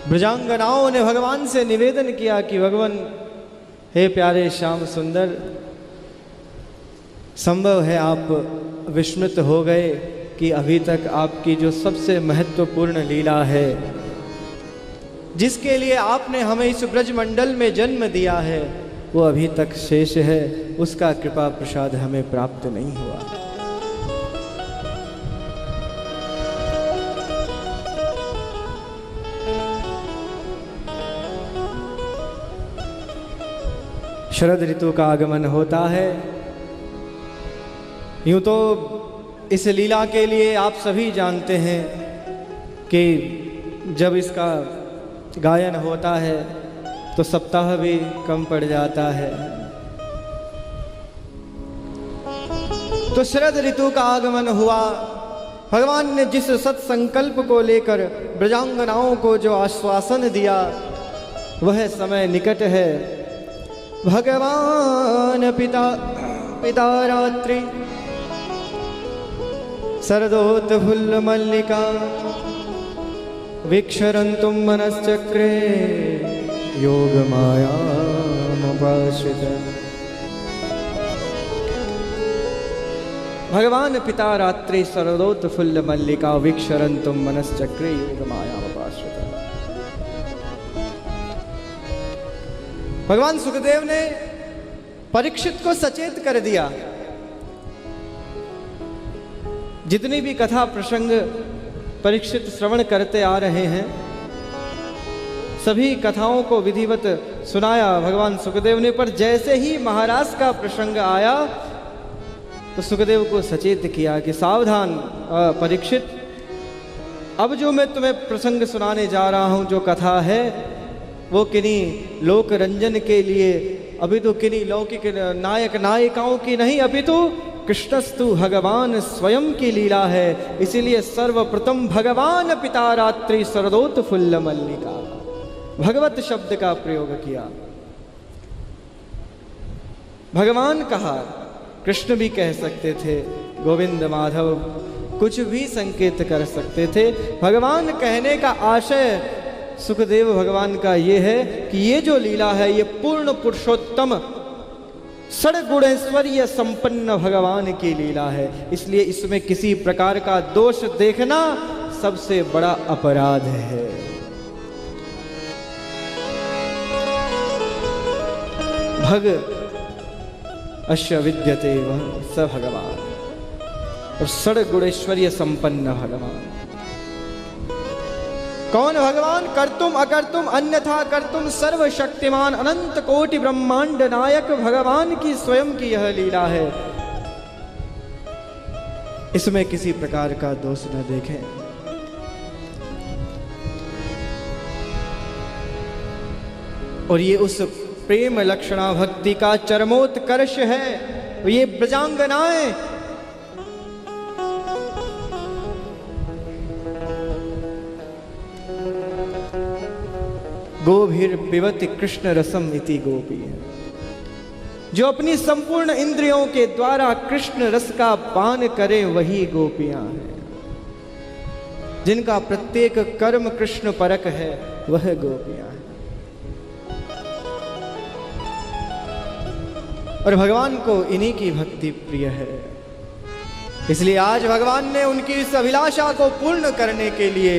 ब्रजांगनाओं ने भगवान से निवेदन किया कि भगवान, हे प्यारे श्याम सुंदर, संभव है आप विस्मृत हो गए कि अभी तक आपकी जो सबसे महत्वपूर्ण लीला है, जिसके लिए आपने हमें इस ब्रजमंडल में जन्म दिया है, वो अभी तक शेष है, उसका कृपा प्रसाद हमें प्राप्त नहीं हुआ। शरद ऋतु का आगमन होता है। यूं तो इस लीला के लिए आप सभी जानते हैं कि जब इसका गायन होता है तो सप्ताह भी कम पड़ जाता है। तो शरद ऋतु का आगमन हुआ। भगवान ने जिस सत्संकल्प को लेकर ब्रजांगनाओं को जो आश्वासन दिया, वह समय निकट है। भगवान पिता रात्रि शरदोत्फुल्ल मल्लिका वीक्षरन्तुं मनश्चक्रे योगमायामुपाश्रित। भगवान पिता रात्रि शरदोत्फुल्ल मल्लिका वीक्षरन्तुं मनश्चक्रे योगमायामुपाश्रित। भगवान सुखदेव ने परीक्षित को सचेत कर दिया। जितनी भी कथा प्रसंग परीक्षित श्रवण करते आ रहे हैं, सभी कथाओं को विधिवत सुनाया भगवान सुखदेव ने। पर जैसे ही महाराज का प्रसंग आया तो सुखदेव को सचेत किया कि सावधान परीक्षित, अब जो मैं तुम्हें प्रसंग सुनाने जा रहा हूं, जो कथा है, वो किन्हीं लोक रंजन के लिए, अभी तो किन्हीं लौकिक नायक नायिकाओं की नहीं, अभी तो कृष्णस्तु भगवान स्वयं की लीला है। इसीलिए सर्वप्रथम भगवान पिता रात्रि शरदोत्फुल्ल मल्लिका, भगवत शब्द का प्रयोग किया। भगवान कहा, कृष्ण भी कह सकते थे, गोविंद माधव कुछ भी संकेत कर सकते थे। भगवान कहने का आशय सुखदेव भगवान का ये है कि ये जो लीला है, ये पूर्ण पुरुषोत्तम षड्गुणैश्वर्य संपन्न भगवान की लीला है। इसलिए इसमें किसी प्रकार का दोष देखना सबसे बड़ा अपराध है। भग अश्य विद्यते वह स भगवान, और षड्गुणैश्वर्य संपन्न भगवान। कौन भगवान? कर्तुम अकर्तुम अन्यथा कर्तुम सर्वशक्तिमान अनंत कोटि ब्रह्मांड नायक भगवान की स्वयं की यह लीला है। इसमें किसी प्रकार का दोष न देखें। और ये उस प्रेम लक्षणा भक्ति का चरमोत्कर्ष है। ये ब्रजांगनाएं गोभीर पिबति कृष्ण रसम इति गोपी है, जो अपनी संपूर्ण इंद्रियों के द्वारा कृष्ण रस का पान करे, वही गोपियां हैं। जिनका प्रत्येक कर्म कृष्ण परक है, वह गोपियां हैं। और भगवान को इन्हीं की भक्ति प्रिय है। इसलिए आज भगवान ने उनकी इस अभिलाषा को पूर्ण करने के लिए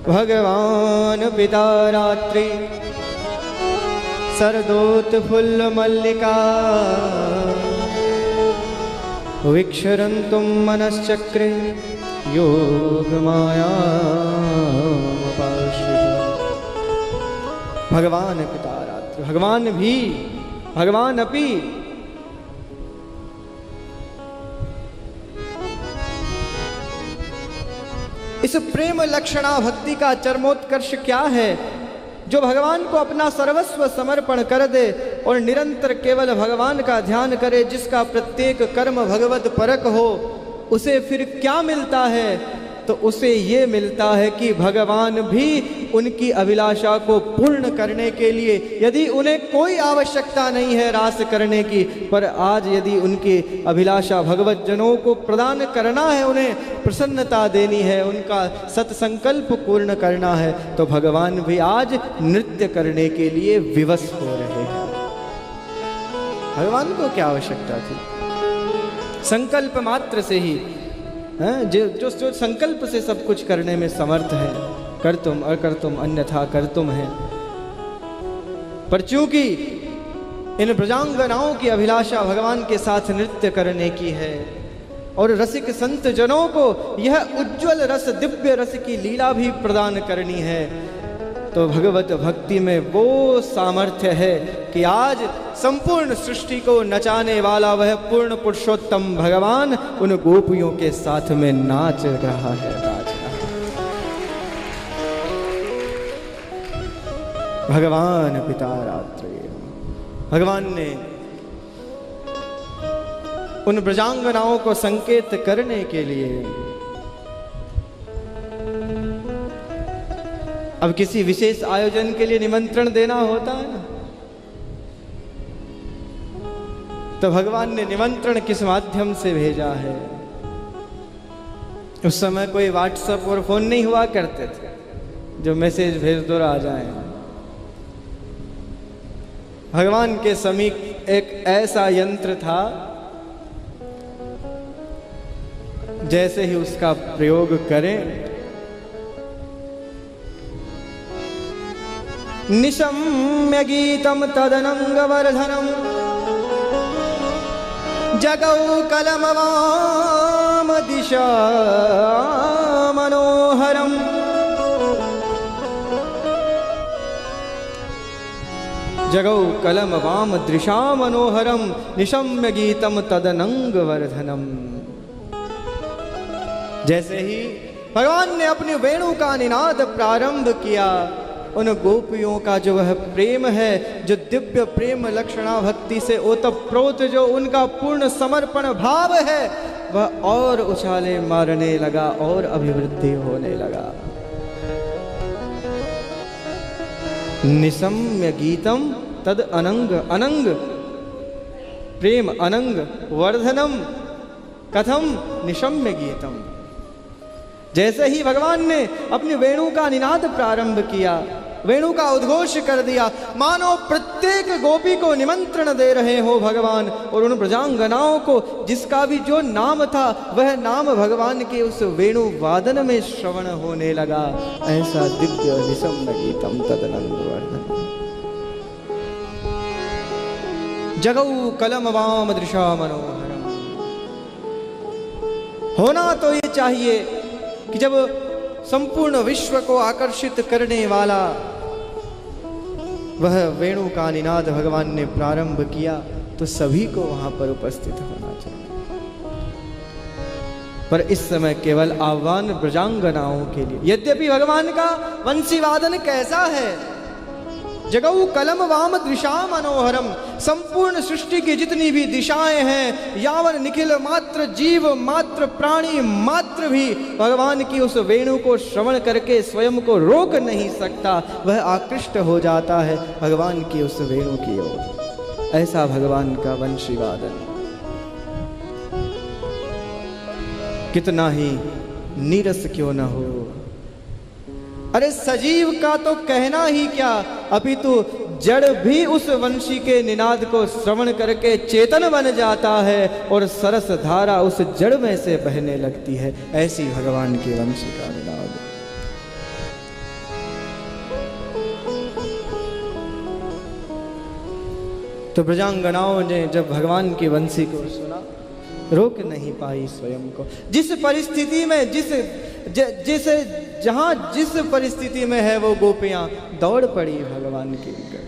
भगवान पिता रात्रि शरदोत्फुल्ल मल्लिका वीक्षरन्तुं मनश्चक्रे योगमायामुपाश्रित। भगवान पिता रात्रि, भगवान भी, भगवान अपि इस प्रेम लक्षणा भक्ति का चरमोत्कर्ष क्या है? जो भगवान को अपना सर्वस्व समर्पण कर दे और निरंतर केवल भगवान का ध्यान करे, जिसका प्रत्येक कर्म भगवत परक हो, उसे फिर क्या मिलता है? तो उसे ये मिलता है कि भगवान भी उनकी अभिलाषा को पूर्ण करने के लिए, यदि उन्हें कोई आवश्यकता नहीं है रास करने की, पर आज यदि उनकी अभिलाषा भगवत जनों को प्रदान करना है, उन्हें प्रसन्नता देनी है, उनका सत्संकल्प पूर्ण करना है, तो भगवान भी आज नृत्य करने के लिए विवश हो रहे हैं। भगवान को क्या आवश्यकता थी? संकल्प मात्र से ही जो संकल्प से सब कुछ करने में समर्थ है, कर तुम अकर्तुम अन्यथा कर तुम है। पर चूंकि इन ब्रजांगनाओं की अभिलाषा भगवान के साथ नृत्य करने की है और रसिक संत जनों को यह उज्जवल रस, दिव्य रस की लीला भी प्रदान करनी है, तो भगवत भक्ति में वो सामर्थ्य है कि आज संपूर्ण सृष्टि को नचाने वाला वह पूर्ण पुरुषोत्तम भगवान उन गोपियों के साथ में नाच रहा है, नाच रहा है। भगवान पिता रात्रि, भगवान ने उन ब्रजांगनाओं को संकेत करने के लिए अब किसी विशेष आयोजन के लिए निमंत्रण देना होता है ना, तो भगवान ने निमंत्रण किस माध्यम से भेजा है? उस समय कोई व्हाट्सएप और फोन नहीं हुआ करते थे जो मैसेज भेज दो आ जाए। भगवान के समीप एक ऐसा यंत्र था, जैसे ही उसका प्रयोग करें निशम्य गीतम तदनंगवर्धनम जगौ कलमवाम दिशा मनोहरम। जगौ कलमवाम दृशा मनोहरम निशम्य गीतम तदनंगवर्धनम। जैसे ही भगवान ने अपने वेणु का निनाद प्रारंभ किया, उन गोपियों का जो वह प्रेम है, जो दिव्य प्रेम लक्षणा भक्ति से ओतप्रोत जो उनका पूर्ण समर्पण भाव है, वह और उछाले मारने लगा और अभिवृद्धि होने लगा। निशम्य गीतम तद अनंग, अनंग प्रेम अनंग वर्धनम कथम निशम्य गीतम। जैसे ही भगवान ने अपनी वेणु का निनाद प्रारंभ किया, वेणु का उद्घोष कर दिया, मानो प्रत्येक गोपी को निमंत्रण दे रहे हो भगवान, और उन ब्रजांगनाओं को जिसका भी जो नाम था वह नाम भगवान के उस वेणु वादन में श्रवण होने लगा। ऐसा दिव्य निशम्य गीतम तदनंगवर्धनम जगौ कलमवाम दृशा मनोहरम। होना तो ये चाहिए कि जब संपूर्ण विश्व को आकर्षित करने वाला वह वेणु का निनाद भगवान ने प्रारंभ किया, तो सभी को वहां पर उपस्थित होना चाहिए। पर इस समय केवल आह्वान ब्रजांगनाओं के लिए। यद्यपि भगवान का वंशी वादन कैसा है, जगौ कलम वाम दृशा मनोहरम, संपूर्ण सृष्टि की जितनी भी दिशाएं हैं, यावन निखिल मात्र जीव मात्र प्राणी मात्र भी भगवान की उस वेणु को श्रवण करके स्वयं को रोक नहीं सकता, वह आकृष्ट हो जाता है भगवान की उस वेणु की ओर। ऐसा भगवान का वंशी वादन कितना ही नीरस क्यों न हो। अरे सजीव का तो कहना ही क्या, अपितु जड़ भी उस वंशी के निनाद को श्रवण करके चेतन बन जाता है और सरस धारा उस जड़ में से बहने लगती है। ऐसी भगवान की वंशी का निनाद। तो ब्रजांगनाओं ने जब भगवान की वंशी को सुना, रोक नहीं पाई स्वयं को। जिस परिस्थिति में जिस परिस्थिति में है वो गोपियां दौड़ पड़ी भगवान के निकट।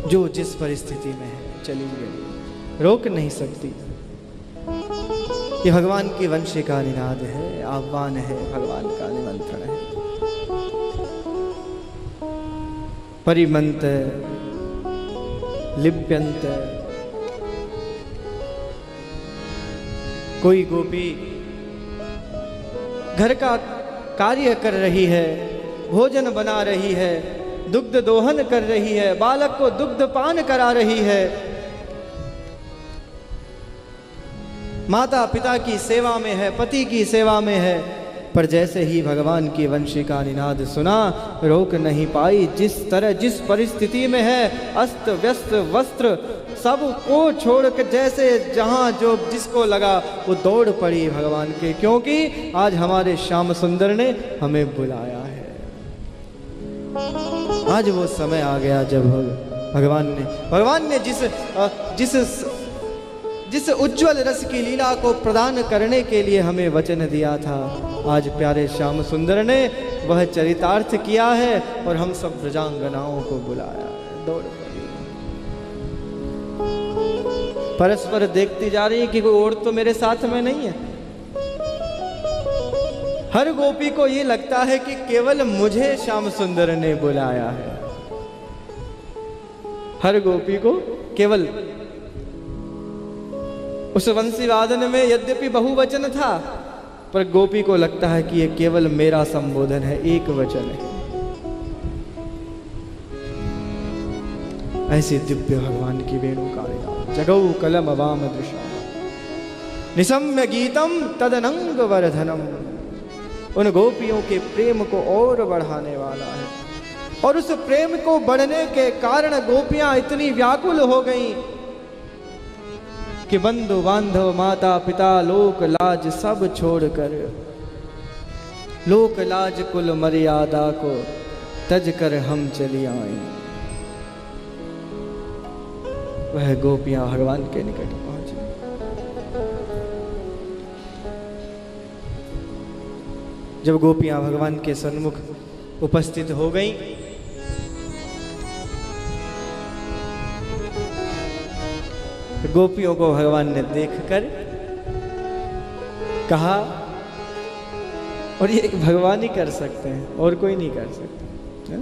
जो जिस परिस्थिति में है चली गई, रोक नहीं सकती। ये भगवान की वंशी का निनाद है, आह्वान है, भगवान का निमंत्रण है। परिमंत लिप्यंत कोई गोपी घर का कार्य कर रही है, भोजन बना रही है, दुग्ध दोहन कर रही है, बालक को दुग्ध पान करा रही है, माता पिता की सेवा में है, पति की सेवा में है, पर जैसे ही भगवान की वंशी का निनाद सुना, रोक नहीं पाई। जिस तरह जिस परिस्थिति में है, अस्त व्यस्त वस्त्र सब को छोड़ के जैसे जहां जो जिसको लगा वो दौड़ पड़ी भगवान के, क्योंकि आज हमारे श्याम सुंदर ने हमें बुलाया है। आज वो समय आ गया जब भगवान ने जिस उज्जवल रस की लीला को प्रदान करने के लिए हमें वचन दिया था, आज प्यारे श्याम सुंदर ने वह चरितार्थ किया है और हम सब ब्रजांगनाओं को बुलाया है। दौड़ पड़ी, परस्पर देखती जा रही है कि कोई और तो मेरे साथ में नहीं है। हर गोपी को ये लगता है कि केवल मुझे श्याम सुंदर ने बुलाया है। हर गोपी को केवल उस वंशी वादन में यद्यपि बहुवचन था, पर गोपी को लगता है कि ये केवल मेरा संबोधन है, एक वचन है। ऐसी दिव्य भगवान की वेणुकारिका जगौ कलम वाम दृशा निसम्य गीतम तदनंग वर्धनम, उन गोपियों के प्रेम को और बढ़ाने वाला है। और उस प्रेम को बढ़ने के कारण गोपियां इतनी व्याकुल हो गईं कि बंधु बांधव माता पिता लोक लाज सब छोड़कर, लोक लाज कुल मर्यादा को तज कर हम चली आए। वह गोपियां भगवान के निकट पहुंची। जब गोपियां भगवान के सन्मुख उपस्थित हो गईं, गोपियों को भगवान ने देखकर कहा, और ये भगवान ही कर सकते हैं और कोई नहीं कर सकता है?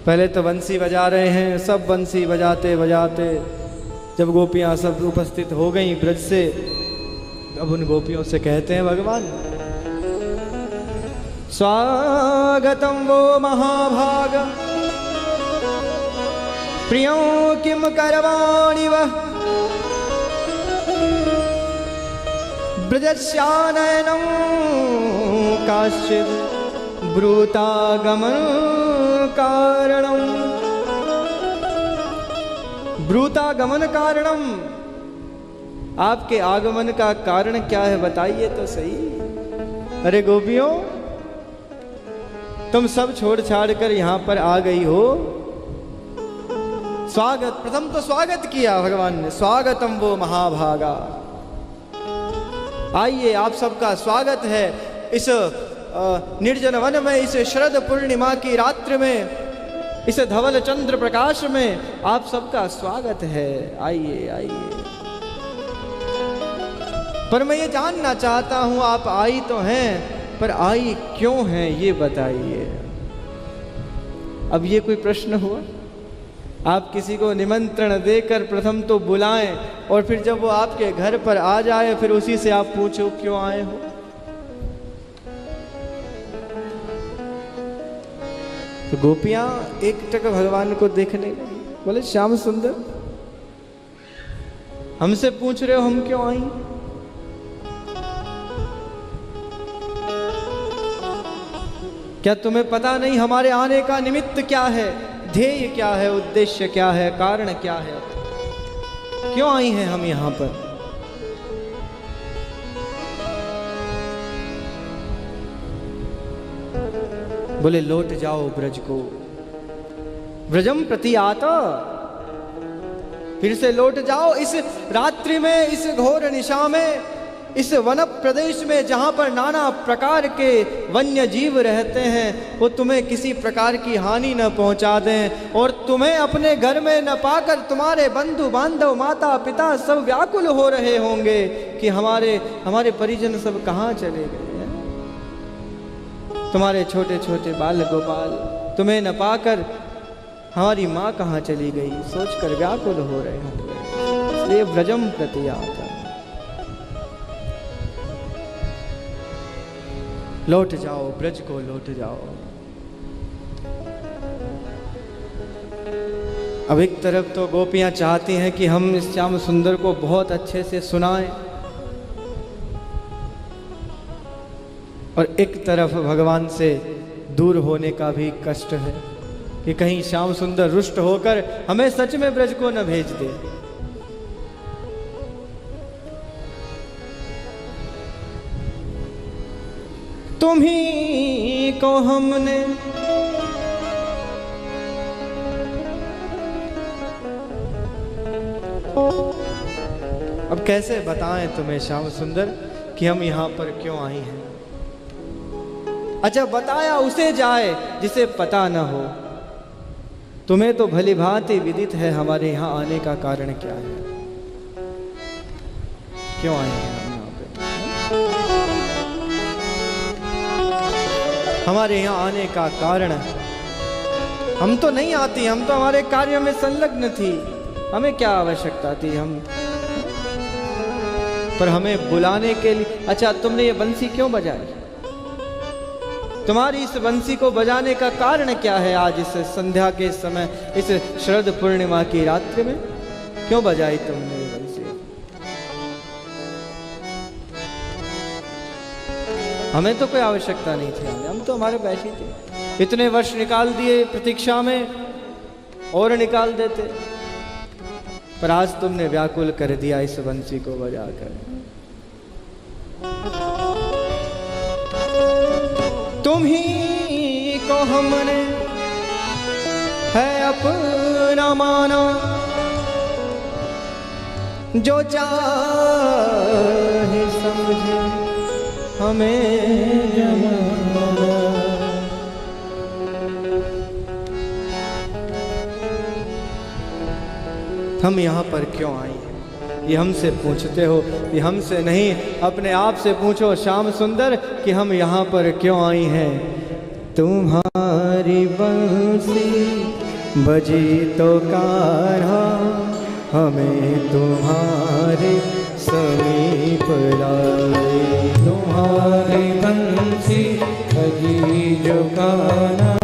पहले तो बंसी बजा रहे हैं, सब बंसी बजाते बजाते जब गोपियां सब उपस्थित हो गईं ब्रज से, अब उन गोपियों से कहते हैं भगवान, स्वागतम वो महाभाग प्रियो किम करवाणि वह ब्रजस्यानयनं काश्चित् ब्रूतागमन कारणम। ब्रूतागमन कारणम, आपके आगमन का कारण क्या है बताइए तो सही। अरे गोपियों, तुम सब छोड़ छाड़ कर यहां पर आ गई हो। स्वागत, प्रथम तो स्वागत किया भगवान ने, स्वागतम वो महाभागा, आइए आप सबका स्वागत है इस निर्जन वन में, इस शरद पूर्णिमा की रात्रि में, इस धवल चंद्र प्रकाश में आप सबका स्वागत है, आइए आइए। पर मैं ये जानना चाहता हूं, आप आई तो हैं, पर आई क्यों हैं ये बताइए। अब ये कोई प्रश्न हुआ? आप किसी को निमंत्रण देकर प्रथम तो बुलाएं और फिर जब वो आपके घर पर आ जाए फिर उसी से आप पूछो क्यों आए हो। तो गोपियां एक टक भगवान को देखने लगी, बोले श्याम सुंदर, हमसे पूछ रहे हो हम क्यों आई? क्या तुम्हें पता नहीं हमारे आने का निमित्त क्या है, ध्येय क्या है, उद्देश्य क्या है, कारण क्या है, क्यों आई हैं हम यहां पर? बोले लौट जाओ ब्रज को, ब्रजम प्रति आता, फिर से लौट जाओ इस रात्रि में, इस घोर निशा में, इस वन प्रदेश में जहां पर नाना प्रकार के वन्य जीव रहते हैं, वो तुम्हें किसी प्रकार की हानि न पहुंचा दें और तुम्हें अपने घर में न पाकर तुम्हारे बंधु बांधव माता पिता सब व्याकुल हो रहे होंगे कि हमारे परिजन सब कहाँ चले गए हैं। तुम्हारे छोटे छोटे बाल गोपाल तुम्हें न पाकर हमारी माँ कहाँ चली गई, सोचकर व्याकुल हो रहे होंगे। इसलिए ब्रजम प्रति आता, लौट जाओ, ब्रज को लौट जाओ। अब एक तरफ तो गोपियां चाहती हैं कि हम इस श्याम सुंदर को बहुत अच्छे से सुनाएं, और एक तरफ भगवान से दूर होने का भी कष्ट है कि कहीं श्याम सुंदर रुष्ट होकर हमें सच में ब्रज को न भेज दे। तुम्ही को हमने अब कैसे बताएं तुम्हें श्याम सुंदर कि हम यहां पर क्यों आए हैं। अच्छा, बताया उसे जाए जिसे पता न हो। तुम्हें तो भली भांति विदित है हमारे यहाँ आने का कारण क्या है, क्यों आए हैं हम यहाँ पे। हमारे यहाँ आने का कारण, हम तो नहीं आती, हम तो हमारे कार्य में संलग्न थी, हमें क्या आवश्यकता थी हम, पर हमें बुलाने के लिए। अच्छा, तुमने ये बंसी क्यों बजाई, तुम्हारी इस बंसी को बजाने का कारण क्या है। आज इस संध्या के समय, इस शरद पूर्णिमा की रात्रि में क्यों बजाई तुमने ये बंसी। हमें तो कोई आवश्यकता नहीं थी, हम तो हमारे बैठी थे। इतने वर्ष निकाल दिए प्रतीक्षा में, और निकाल देते, पर आज तुमने व्याकुल कर दिया इस बंसी को बजाकर। तुम्ही को हमने है अपना माना, जो चाहे समझे हमें जमाना। हम यहाँ पर क्यों आए हैं, ये हमसे पूछते हो, ये हमसे नहीं, अपने आप से पूछो श्याम सुंदर कि हम यहाँ पर क्यों आई हैं। तुम्हारी बंसी बजी तो कान्हा, हमें तुम्हारे समीप लाए। तुम्हारी बंसी बजी जो कान्हा,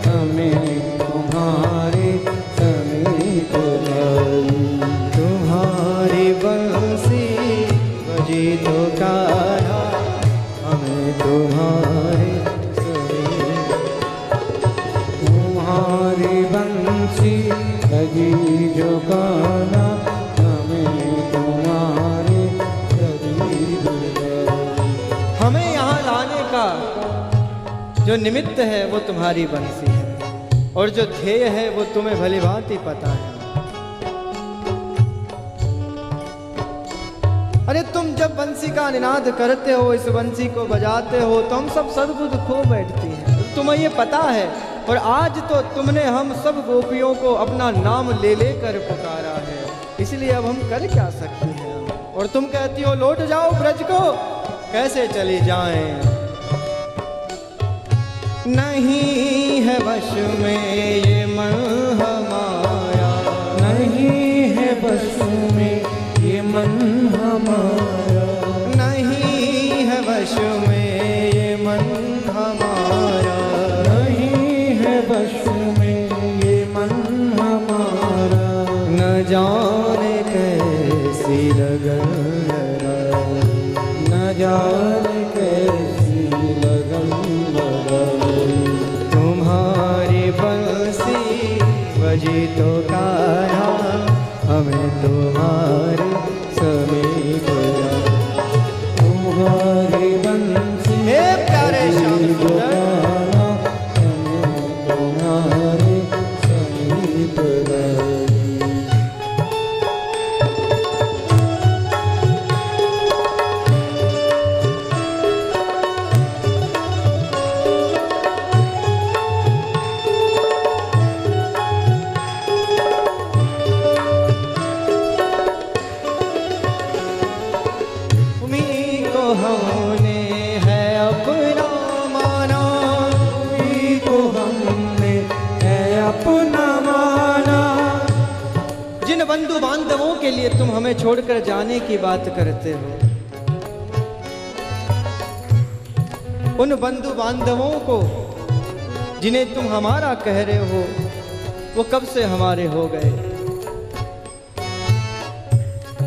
हमें तुम्हारे समीप लाई। तुम्हारी बंसी बजी तो कान्हा, हमें तुम्हारे समीप। तुम्हारी बंसी बजी जो कान्हा, हमें तुम्हारे समीप लाई। हमें यहाँ लाने का जो निमित्त है वो तुम्हारी बंसी है, और जो ध्येय है वो तुम्हें भली भांति पता है। अरे तुम जब बंसी का निनाद करते हो, इस बंसी को बजाते हो, तो हम सब सद्बुद्ध खो बैठती हैं, तुम्हें ये पता है। और आज तो तुमने हम सब गोपियों को अपना नाम ले लेकर पुकारा है, इसलिए अब हम कर क्या सकते हैं। और तुम कहती हो लौट जाओ ब्रज को, कैसे चली जाएं। नहीं है वश में ये मन हमारा, नहीं है बस में ये मन हमारा। नहीं है वश में ये मन हमारा। नहीं है बस में ये मन हमारा। न जाने कैसी लगन लगाई, न जाने कैसी लगन लगाई। तुम्हारी बंसी बजी तो कान्हा, हमें तुम्हारे समीप लाए। तुम्हारी बंसी हे प्यारे श्याम जो सुंदर, कान्हा, हमें तुम्हारे समीप लाई। तुम्हीं को हमने है अपना माना, तुम्हीं को हमने है अपना माना। जिन बंधु बांधवों के लिए तुम हमें छोड़कर जाने की बात करते हो, उन बंधु बांधवों को जिन्हें तुम हमारा कह रहे हो वो कब से हमारे हो गए।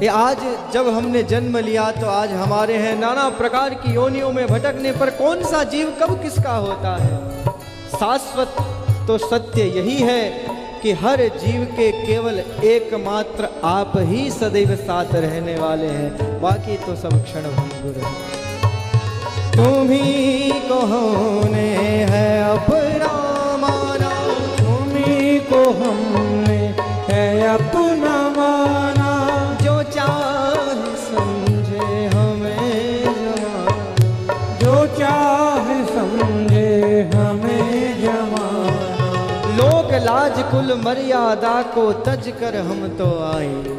ये आज जब हमने जन्म लिया तो आज हमारे हैं, नाना प्रकार की योनियों में भटकने पर कौन सा जीव कब किसका होता है। शाश्वत तो सत्य यही है कि हर जीव के केवल एकमात्र आप ही सदैव साथ रहने वाले हैं, बाकी तो सब क्षण भंगुर है। तुम्ही को हमने है अपना माना, तुम्ही को हमने है अपना माना, जो चाहे समझे हमें जमाना, जो चाहे समझे हमें जमाना। लोक लाज कुल मर्यादा को तज कर हम तो आए हैं।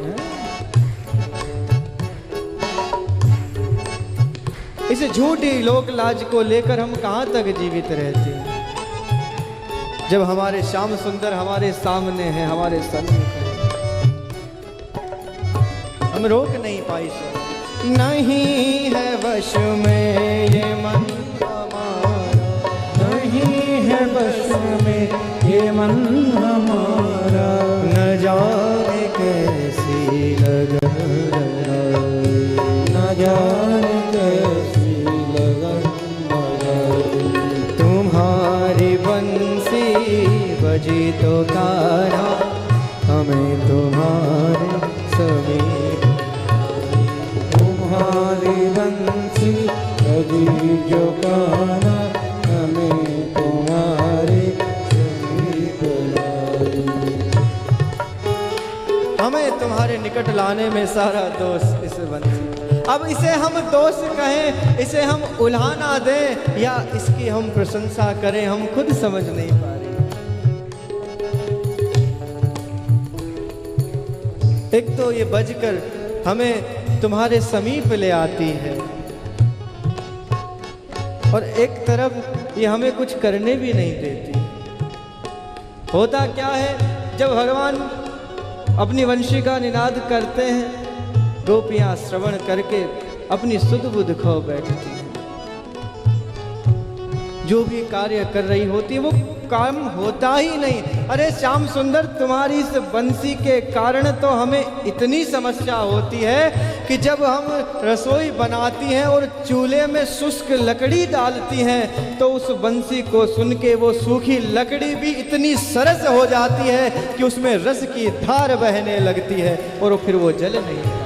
इस झूठी लोक लाज को लेकर हम कहाँ तक जीवित रहते हैं, जब हमारे श्याम सुंदर हमारे सामने हैं, हमारे सन्मुख हैं। हम रोक नहीं पाई सर, नहीं है वश में ये मन हमारा, नहीं है बस में ये मन हमारा। न जाने कैसी लगन लगाई, न जाने कैसी लगन लगाई। तुम्हारी बंसी बजी तो कारा, हमें तुम्हारे समीप। तुम्हारी बंसी बजी जो गाना, हमें तुम्हारे समीप लाई। हमें तुम्हारे निकट लाने में सारा दोष इस बंसी। अब इसे हम दोष कहें, इसे हम उल्हाना दें या इसकी हम प्रशंसा करें, हम खुद समझ नहीं पा रहे। एक तो ये बजकर हमें तुम्हारे समीप ले आती है और एक तरफ ये हमें कुछ करने भी नहीं देती। होता क्या है, जब भगवान अपनी वंशी का निनाद करते हैं, गोपियां श्रवण करके अपनी सुध बुध खो बैठती हैं। जो भी कार्य कर रही होती है वो काम होता ही नहीं। अरे श्याम सुंदर, तुम्हारी इस बंसी के कारण तो हमें इतनी समस्या होती है कि जब हम रसोई बनाती हैं और चूल्हे में शुष्क लकड़ी डालती हैं तो उस बंसी को सुन के वो सूखी लकड़ी भी इतनी सरस हो जाती है कि उसमें रस की धार बहने लगती है और फिर वो जल नहीं।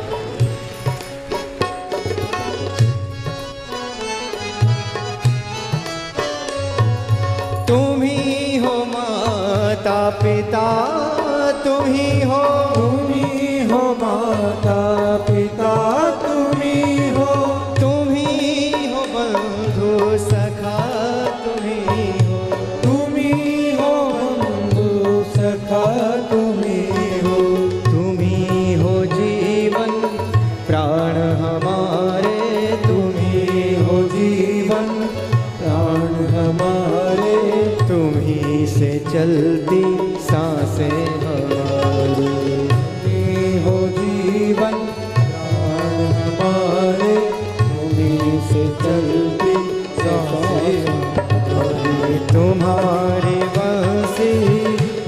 तुम ही हो माता पिता, तुम ही हो, तुम ही हो माता पिता, तुम ही हो, तुम ही हो बंधु सखा, तुम ही हो, तुम ही हो बंधु सखा, तुम ही हो, तुम ही हो जीवन प्राण हमारे, तुम ही हो जीवन प्राण हमारे, तुम ही से चलती सांसें हमारी, तुम ही हो जीवन प्राण हमारे, तुम ही से चलती सांसें हमारी। तुम्हारी बंसी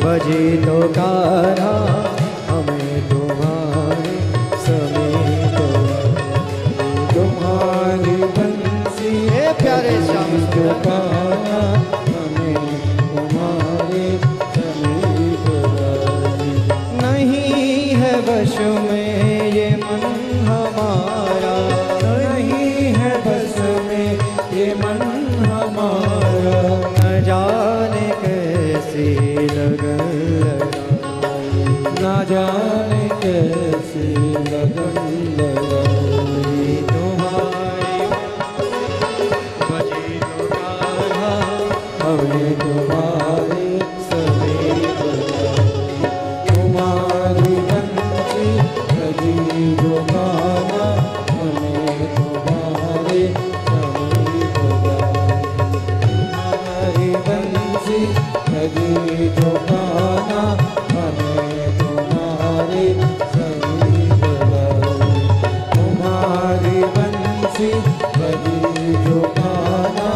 बजी तो कारा, हमें तुम्हारे समीप। तुम्हारी बंसी हे प्यारे श्याम जो गाना, हमें तुम्हारे समीप लाई। नहीं है वश में ये मन हमारा, नहीं है बस में ये मन हमारा। न जाने कैसी लगन लगाई, ना जाने कैसी लगन लगाई। तुम्हारी बजी तो कारा, हमें तुम्हारे समीप लाई। तुम्हारी बंसी बजी जो गाना, हमें तुम्हारे समीप लाई। तुम्हारी बंसी बजी जो गाना, हमें तुम्हारे समीप लाई। तुम्हारी बंसी बजी जो गाना,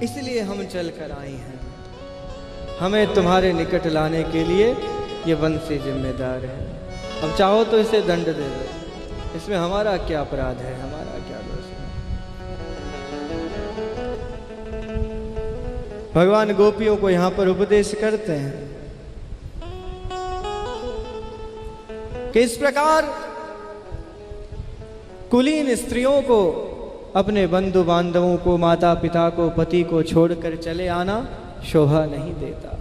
इसलिए हम चल कर आए हैं। हमें तुम्हारे निकट लाने के लिए ये वंशी जिम्मेदार है। अब चाहो तो इसे दंड दे दो, इसमें हमारा क्या अपराध है, हमारा क्या दोष है। भगवान गोपियों को यहां पर उपदेश करते हैं कि इस प्रकार कुलीन स्त्रियों को, अपने बंधु बांधवों को, माता पिता को, पति को छोड़कर चले आना शोभा नहीं देता।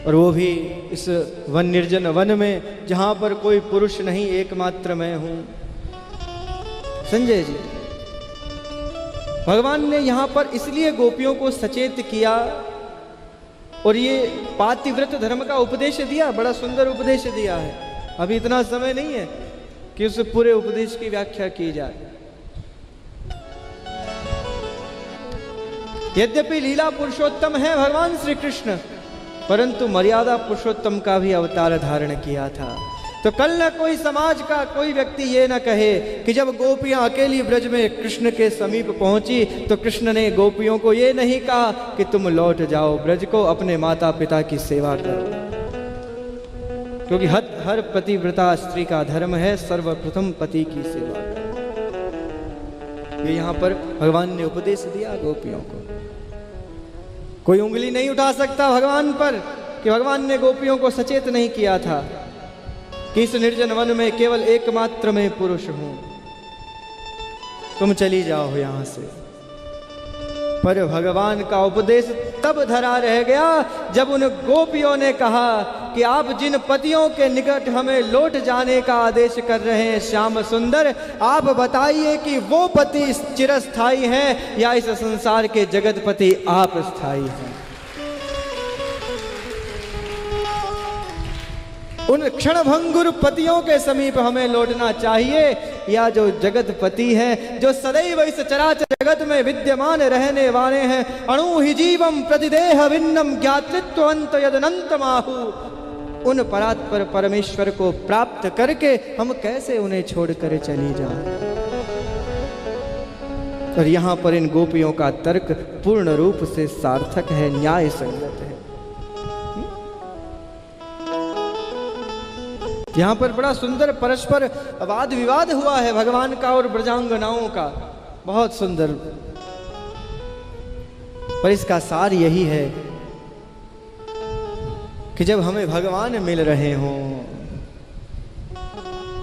और वो भी इस वन निर्जन वन में जहां पर कोई पुरुष नहीं, एकमात्र मैं हूं। संजय जी, भगवान ने यहां पर इसलिए गोपियों को सचेत किया और ये पातिव्रत धर्म का उपदेश दिया, बड़ा सुंदर उपदेश दिया है। अभी इतना समय नहीं है कि उस पूरे उपदेश की व्याख्या की जाए। यद्यपि लीला पुरुषोत्तम है भगवान श्री कृष्ण, परंतु मर्यादा पुरुषोत्तम का भी अवतार धारण किया था। तो कल न कोई समाज का कोई व्यक्ति ये न कहे कि जब गोपियां अकेली ब्रज में कृष्ण के समीप पहुंची तो कृष्ण ने गोपियों को ये नहीं कहा कि तुम लौट जाओ ब्रज को, अपने माता पिता की सेवा करो। क्योंकि हर पतिव्रता स्त्री का धर्म है सर्वप्रथम पति की सेवा करो। ये यहां पर भगवान ने उपदेश दिया गोपियों को। कोई उंगली नहीं उठा सकता भगवान पर कि भगवान ने गोपियों को सचेत नहीं किया था कि इस निर्जन वन में केवल एकमात्र मैं पुरुष हूं, तुम चली जाओ यहां से। पर भगवान का उपदेश तब धरा रह गया जब उन गोपियों ने कहा कि आप जिन पतियों के निकट हमें लौट जाने का आदेश कर रहे हैं श्याम सुंदर, आप बताइए कि वो पति चिरस्थायी हैं या इस संसार के जगतपति आप स्थायी हैं। उन क्षणभंगुर पतियों के समीप हमें लौटना चाहिए या जो जगतपति हैं, जो सदैव इस चराचर जगत में विद्यमान रहने वाले हैं। अणु ही जीवम प्रतिदेह भिन्नम ज्ञातृत्वंत यदनंत माहु। उन परात्पर परमेश्वर को प्राप्त करके हम कैसे उन्हें छोड़कर चली जाएं। और यहां पर इन गोपियों का तर्क पूर्ण रूप से सार्थक है, न्याय संगत है। यहां पर बड़ा सुंदर परस्पर वाद विवाद हुआ है भगवान का और ब्रजांगनाओं का, बहुत सुंदर। पर इसका सार यही है कि जब हमें भगवान मिल रहे हों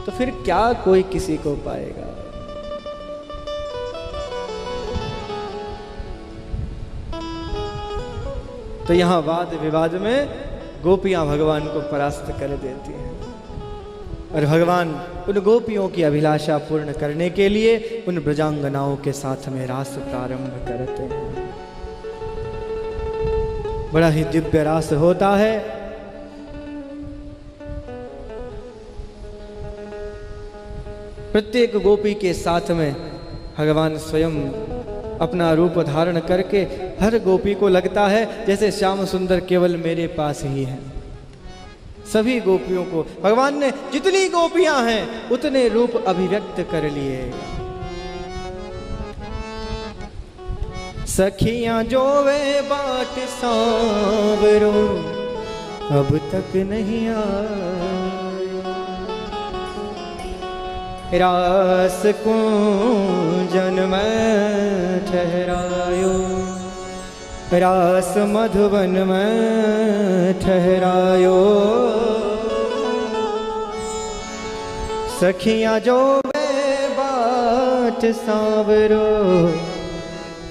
तो फिर क्या कोई किसी को पाएगा। तो यहां वाद विवाद में गोपियां भगवान को परास्त कर देती हैं और भगवान उन गोपियों की अभिलाषा पूर्ण करने के लिए उन ब्रजांगनाओं के साथ में रास प्रारंभ करते हैं। बड़ा ही दिव्य रास होता है। प्रत्येक गोपी के साथ में भगवान स्वयं अपना रूप धारण करके हर गोपी को लगता है जैसे श्याम सुंदर केवल मेरे पास ही है। सभी गोपियों को भगवान ने जितनी गोपियां हैं उतने रूप अभिव्यक्त कर लिए। सखियां जो वे बाट सांवरो अब तक नहीं आए, रास कुंजन में ठहरायो, रास मधुवन में ठहरायो। सखियां जो वे बाट सांवरो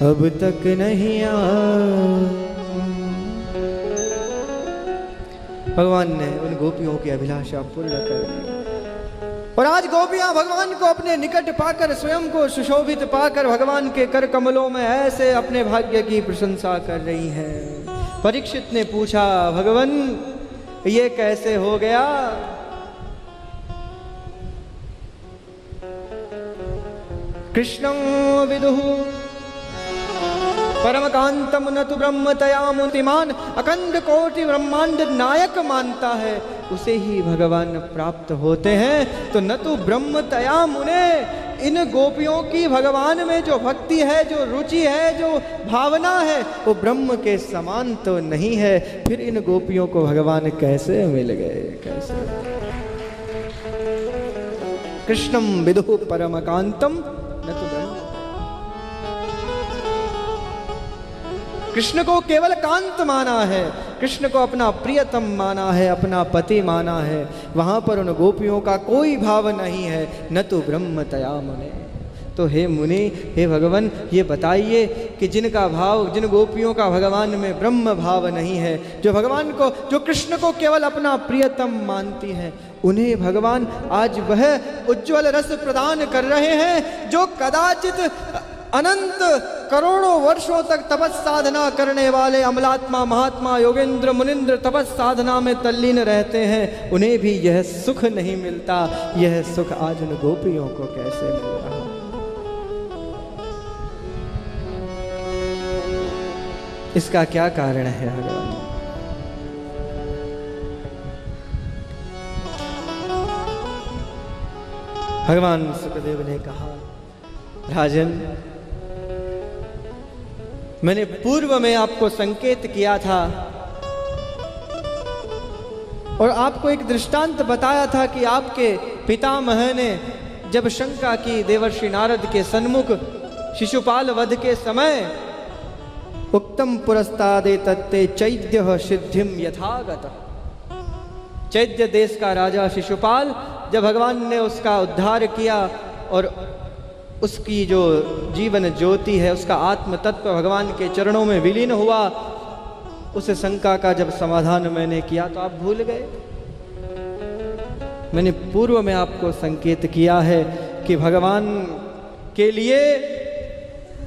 अब तक नहीं आ। भगवान ने उन गोपियों की अभिलाषा पूर्ण कर दी और आज गोपियां भगवान को अपने निकट पाकर, स्वयं को सुशोभित पाकर भगवान के कर कमलों में ऐसे अपने भाग्य की प्रशंसा कर रही हैं। परीक्षित ने पूछा, भगवान ये कैसे हो गया? कृष्णं विदुः परम कांतम न तो ब्रह्म तया मूर्तिमान, अखंड कोटि ब्रह्मांड नायक मानता है उसे ही भगवान प्राप्त होते हैं। तो न तो ब्रह्म तया मुने, इन गोपियों की भगवान में जो भक्ति है, जो रुचि है, जो भावना है, वो ब्रह्म के समान तो नहीं है। फिर इन गोपियों को भगवान कैसे मिल गए? कैसे? कृष्णम विदुः परमकांतम न तो ब्रह्म। कृष्ण को केवल कांत माना है, कृष्ण को अपना प्रियतम माना है, अपना पति माना है। वहां पर उन गोपियों का कोई भाव नहीं है, न तो ब्रह्म तया मुने। तो हे मुनि, हे भगवान, ये बताइए कि जिनका भाव, जिन गोपियों का भगवान में ब्रह्म भाव नहीं है, जो भगवान को, जो कृष्ण को केवल अपना प्रियतम मानती हैं, उन्हें भगवान आज वह उज्ज्वल रस प्रदान कर रहे हैं जो कदाचित अनंत करोड़ों वर्षों तक तपस साधना करने वाले अमलात्मा, महात्मा, योगेंद्र, मुनिंद्र तपस साधना में तल्लीन रहते हैं, उन्हें भी यह सुख नहीं मिलता। यह सुख आज उन गोपियों को कैसे मिल रहा? इसका क्या कारण है भगवान? भगवान सुखदेव ने कहा, राजन, मैंने पूर्व में आपको संकेत किया था और आपको एक दृष्टांत बताया था कि आपके पितामह ने जब शंका की देवर्षि नारद के सन्मुख शिशुपाल वध के समय, उक्तम पुरस्तादे तत्ते चैद्य सिद्धिम यथागत। चैद्य देश का राजा शिशुपाल, जब भगवान ने उसका उद्धार किया और उसकी जो जीवन ज्योति है, उसका आत्म तत्व भगवान के चरणों में विलीन हुआ, उस शंका का जब समाधान मैंने किया तो आप भूल गए। मैंने पूर्व में आपको संकेत किया है कि भगवान के लिए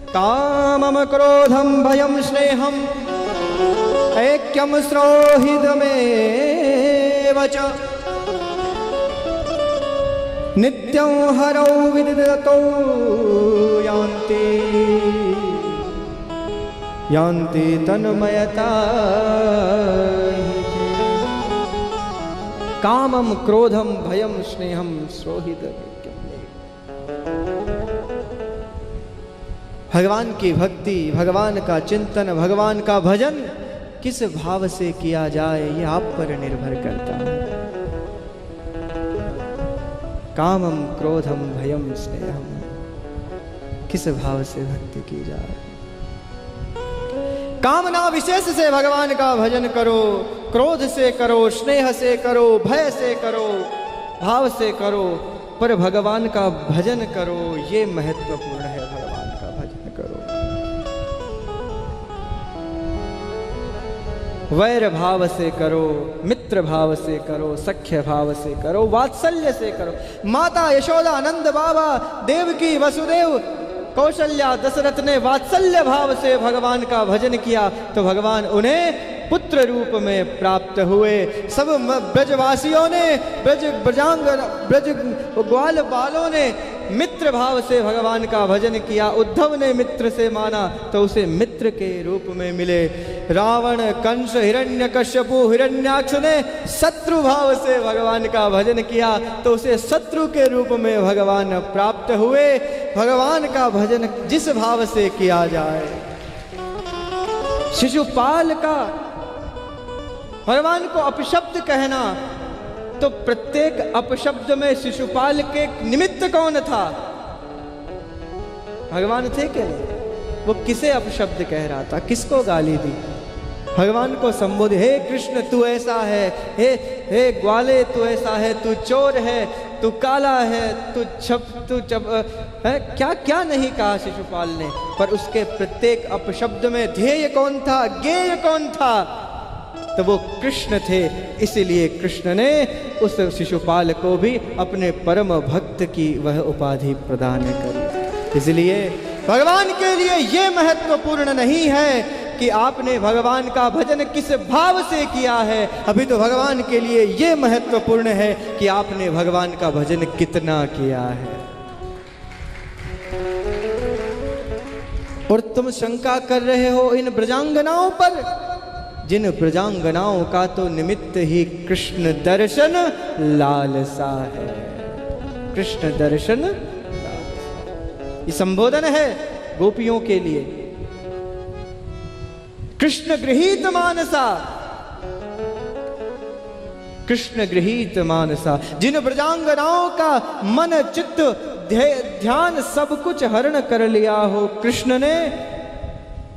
कामम क्रोधम भयम स्नेहम ऐक्यम सौहृदमेव च नित्यं हरौ विदितो यान्ति यान्ति तन्मयता। कामम क्रोधम भयम स्नेहम सौहृदमेव। भगवान की भक्ति, भगवान का चिंतन, भगवान का भजन किस भाव से किया जाए, ये आप पर निर्भर करता है। कामम क्रोधम भयम स्नेहम, किस भाव से भक्ति की जाए। कामना विशेष से भगवान का भजन करो, क्रोध से करो, स्नेह से करो, भय से करो, भाव से करो, पर भगवान का भजन करो, ये महत्वपूर्ण है। भगवान का भजन करो, वैर भाव से करो, मित्र भाव से करो, सख्य भाव से करो, वात्सल्य से करो। माता यशोदा, नंद बाबा, देवकी, वसुदेव, कौशल्या, दशरथ ने वात्सल्य भाव से भगवान का भजन किया तो भगवान उन्हें पुत्र रूप में प्राप्त हुए। सब ब्रजवासियों ने, ब्रज ग्वाल बालों ने मित्र भाव से भगवान का भजन किया। उद्धव ने मित्र से माना तो उसे मित्र के रूप में मिले। रावण, कंस, हिरण्यकश्यपु, हिरण्याक्ष ने शत्रु भाव से भगवान का भजन किया तो उसे शत्रु के रूप में भगवान प्राप्त हुए। भगवान का भजन जिस भाव से किया जाए। शिशुपाल का भगवान को अपशब्द कहना, तो प्रत्येक अपशब्द में शिशुपाल के निमित्त कौन था? भगवान थे क्या? वो किसे अपशब्द कह रहा था? किसको गाली दी? भगवान को संबोधित, हे कृष्ण तू ऐसा है, हे ग्वाले तू ऐसा है, तू चोर है, तू काला है, तू है, क्या क्या नहीं कहा शिशुपाल ने। पर उसके प्रत्येक अपशब्द में ध्येय कौन था, ज्ञेय कौन था? तो वो कृष्ण थे। इसलिए कृष्ण ने उस शिशुपाल को भी अपने परम भक्त की वह उपाधि प्रदान करी। इसलिए भगवान के लिए ये महत्वपूर्ण नहीं है कि आपने भगवान का भजन किस भाव से किया है। अभी तो भगवान के लिए ये महत्वपूर्ण है कि आपने भगवान का भजन कितना किया है। और तुम शंका कर रहे हो इन ब्रजांगनाओं पर, जिन ब्रजांगनाओं का तो निमित्त ही कृष्ण दर्शन लालसा है। कृष्ण दर्शन लालसा। ये संबोधन है गोपियों के लिए। कृष्ण गृहीत मानसा, कृष्ण गृहीत मानसा, जिन ब्रजांगनाओं का मन चित्त ध्यान सब कुछ हरण कर लिया हो कृष्ण ने,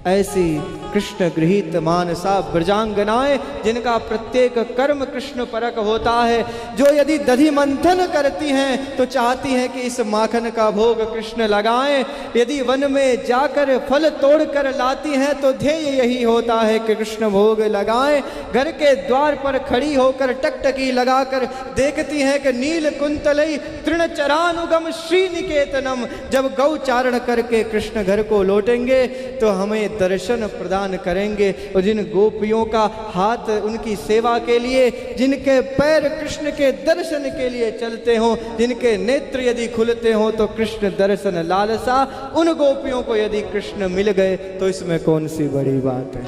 ऐसी कृष्ण गृहीत मानसा ब्रजांगनाएं जिनका प्रत्येक कर्म कृष्ण परक होता है, जो यदि दधि मंथन करती हैं तो चाहती हैं कि इस माखन का भोग कृष्ण लगाएं, यदि वन में जाकर फल तोड़कर लाती हैं तो ध्येय यही होता है कि कृष्ण भोग लगाएं। घर के द्वार पर खड़ी होकर टकटकी लगाकर देखती हैं कि नील कुंतलई तृणचरानुगम श्रीनिकेतनम, जब गौचारण करके कृष्ण घर को लौटेंगे तो हमें दर्शन प्रदान करेंगे। और जिन गोपियों का हाथ उनकी सेवा के लिए, जिनके पैर कृष्ण के दर्शन के लिए चलते हों, जिनके नेत्र यदि खुलते हों तो कृष्ण दर्शन लालसा, उन गोपियों को यदि कृष्ण मिल गए तो इसमें कौन सी बड़ी बात है।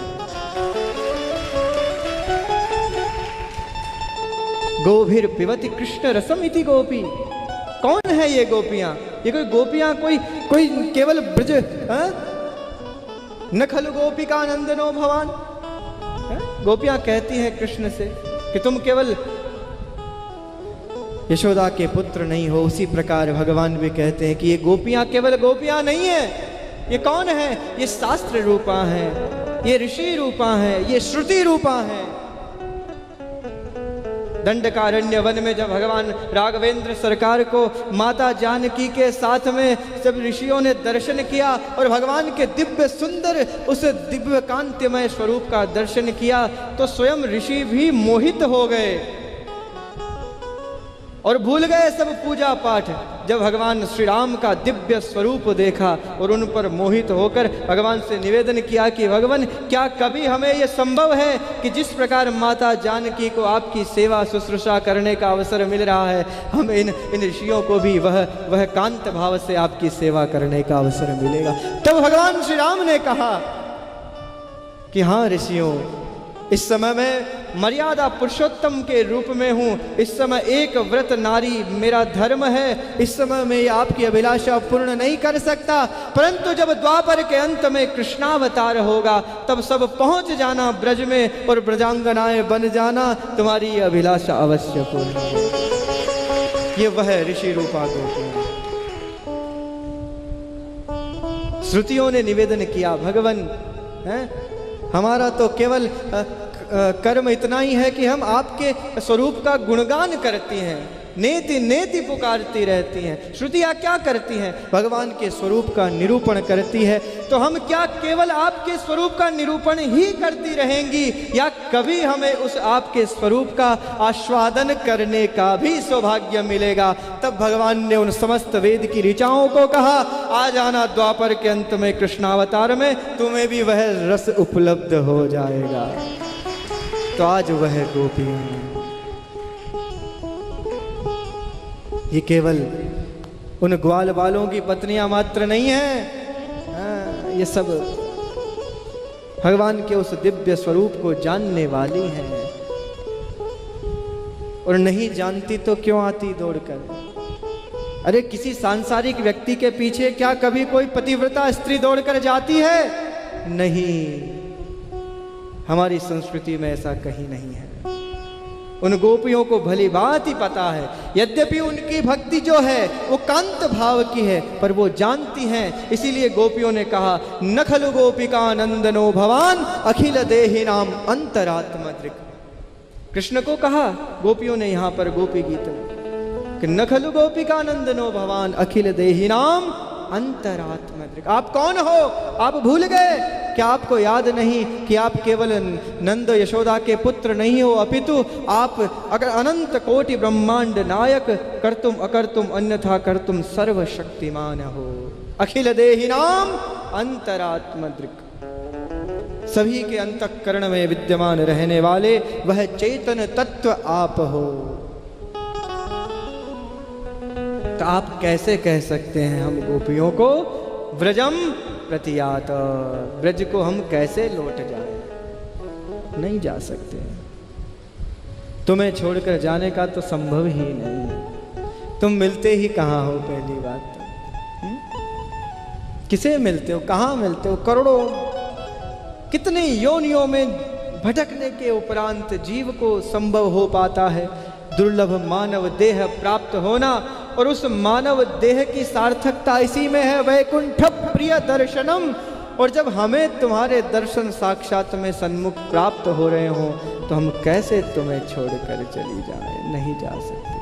गोभिर पिबति कृष्ण रसम इति गोपी, कौन है ये गोपियां? ये कोई गोपियां कोई केवल ब्रज, न खलु गोपिका नंदनो भवान। गोपियां कहती हैं कृष्ण से कि तुम केवल यशोदा के पुत्र नहीं हो, उसी प्रकार भगवान भी कहते हैं कि ये गोपियां केवल गोपियां नहीं है, ये कौन है? ये शास्त्र रूपा है, ये ऋषि रूपा है, ये श्रुति रूपा है। दंडकारण्य वन में जब भगवान राघवेंद्र सरकार को माता जानकी के साथ में जब ऋषियों ने दर्शन किया और भगवान के दिव्य सुंदर उस दिव्य कांतिमय स्वरूप का दर्शन किया तो स्वयं ऋषि भी मोहित हो गए और भूल गए सब पूजा पाठ। जब भगवान श्री राम का दिव्य स्वरूप देखा और उन पर मोहित होकर भगवान से निवेदन किया कि भगवान, क्या कभी हमें यह संभव है कि जिस प्रकार माता जानकी को आपकी सेवा शुश्रूषा करने का अवसर मिल रहा है, हम इन ऋषियों को भी वह कांत भाव से आपकी सेवा करने का अवसर मिलेगा। तब भगवान श्री राम ने कहा कि हाँ ऋषियों, इस समय मैं मर्यादा पुरुषोत्तम के रूप में हूँ, इस समय एक व्रत नारी मेरा धर्म है, इस समय मैं आपकी अभिलाषा पूर्ण नहीं कर सकता, परंतु जब द्वापर के अंत में कृष्णावतार होगा तब सब पहुँच जाना ब्रज में और ब्रजांगनाएं बन जाना, तुम्हारी अभिलाषा अवश्य पूर्ण होगी। ये वह ऋषि रूपा गोपी। श्रुतियों ने निवेदन किया, भगवान हमारा तो केवल कर्म इतना ही है कि हम आपके स्वरूप का गुणगान करती हैं, नेति नेति पुकारती रहती हैं। श्रुतियाँ क्या करती हैं? भगवान के स्वरूप का निरूपण करती है। तो हम क्या केवल आपके स्वरूप का निरूपण ही करती रहेंगी या कभी हमें उस आपके स्वरूप का आस्वादन करने का भी सौभाग्य मिलेगा? तब भगवान ने उन समस्त वेद की ऋचाओं को कहा, आ जाना द्वापर के अंत में कृष्णावतार में, तुम्हें भी वह रस उपलब्ध हो जाएगा। तो आज वह गोपियां, ये केवल उन ग्वाल बालों की पत्नियां मात्र नहीं हैं, ये सब भगवान के उस दिव्य स्वरूप को जानने वाली हैं। और नहीं जानती तो क्यों आती दौड़कर? अरे किसी सांसारिक व्यक्ति के पीछे क्या कभी कोई पतिव्रता स्त्री दौड़कर जाती है? नहीं, हमारी संस्कृति में ऐसा कहीं नहीं है। उन गोपियों को भली बात ही पता है, यद्यपि उनकी भक्ति जो है वो कांत भाव की है, पर वो जानती हैं। इसीलिए गोपियों ने कहा, न खलु गोपिका नंदनो भवान अखिल देहि नाम अंतरात्मदृक्। कृष्ण को कहा गोपियों ने यहाँ पर गोपी गीत में कि न खलु गोपिका नंदनो भवान अखिल देहि नाम अंतरात्मदृक्। आप कौन हो? आप भूल गए? क्या आपको याद नहीं कि आप केवल नंद यशोदा के पुत्र नहीं हो, अपितु आप अगर अनंत कोटि ब्रह्मांड नायक, कर्तुम अकर्तुम अन्यथा कर्तुम सर्वशक्तिमान हो। अखिल देहि नाम अंतरात्मदृक्, सभी के अंतःकरण में विद्यमान रहने वाले वह चेतन तत्व आप हो। तो आप कैसे कह सकते हैं हम गोपियों को व्रजम प्रतियात, ब्रज को हम कैसे लौट जाए? नहीं जा सकते, तुम्हें छोड़कर जाने का तो संभव ही नहीं है। तुम मिलते ही कहाँ हो? पहली बात किसे मिलते हो, कहाँ मिलते हो? करोड़ों कितने योनियों में भटकने के उपरांत जीव को संभव हो पाता है दुर्लभ मानव देह प्राप्त होना। और उस मानव देह की सार्थकता इसी में है, वैकुंठ प्रिय दर्शनम। और जब हमें तुम्हारे दर्शन साक्षात में सन्मुख प्राप्त हो रहे हो तो हम कैसे तुम्हें छोड़कर चली जाए? नहीं जा सकते।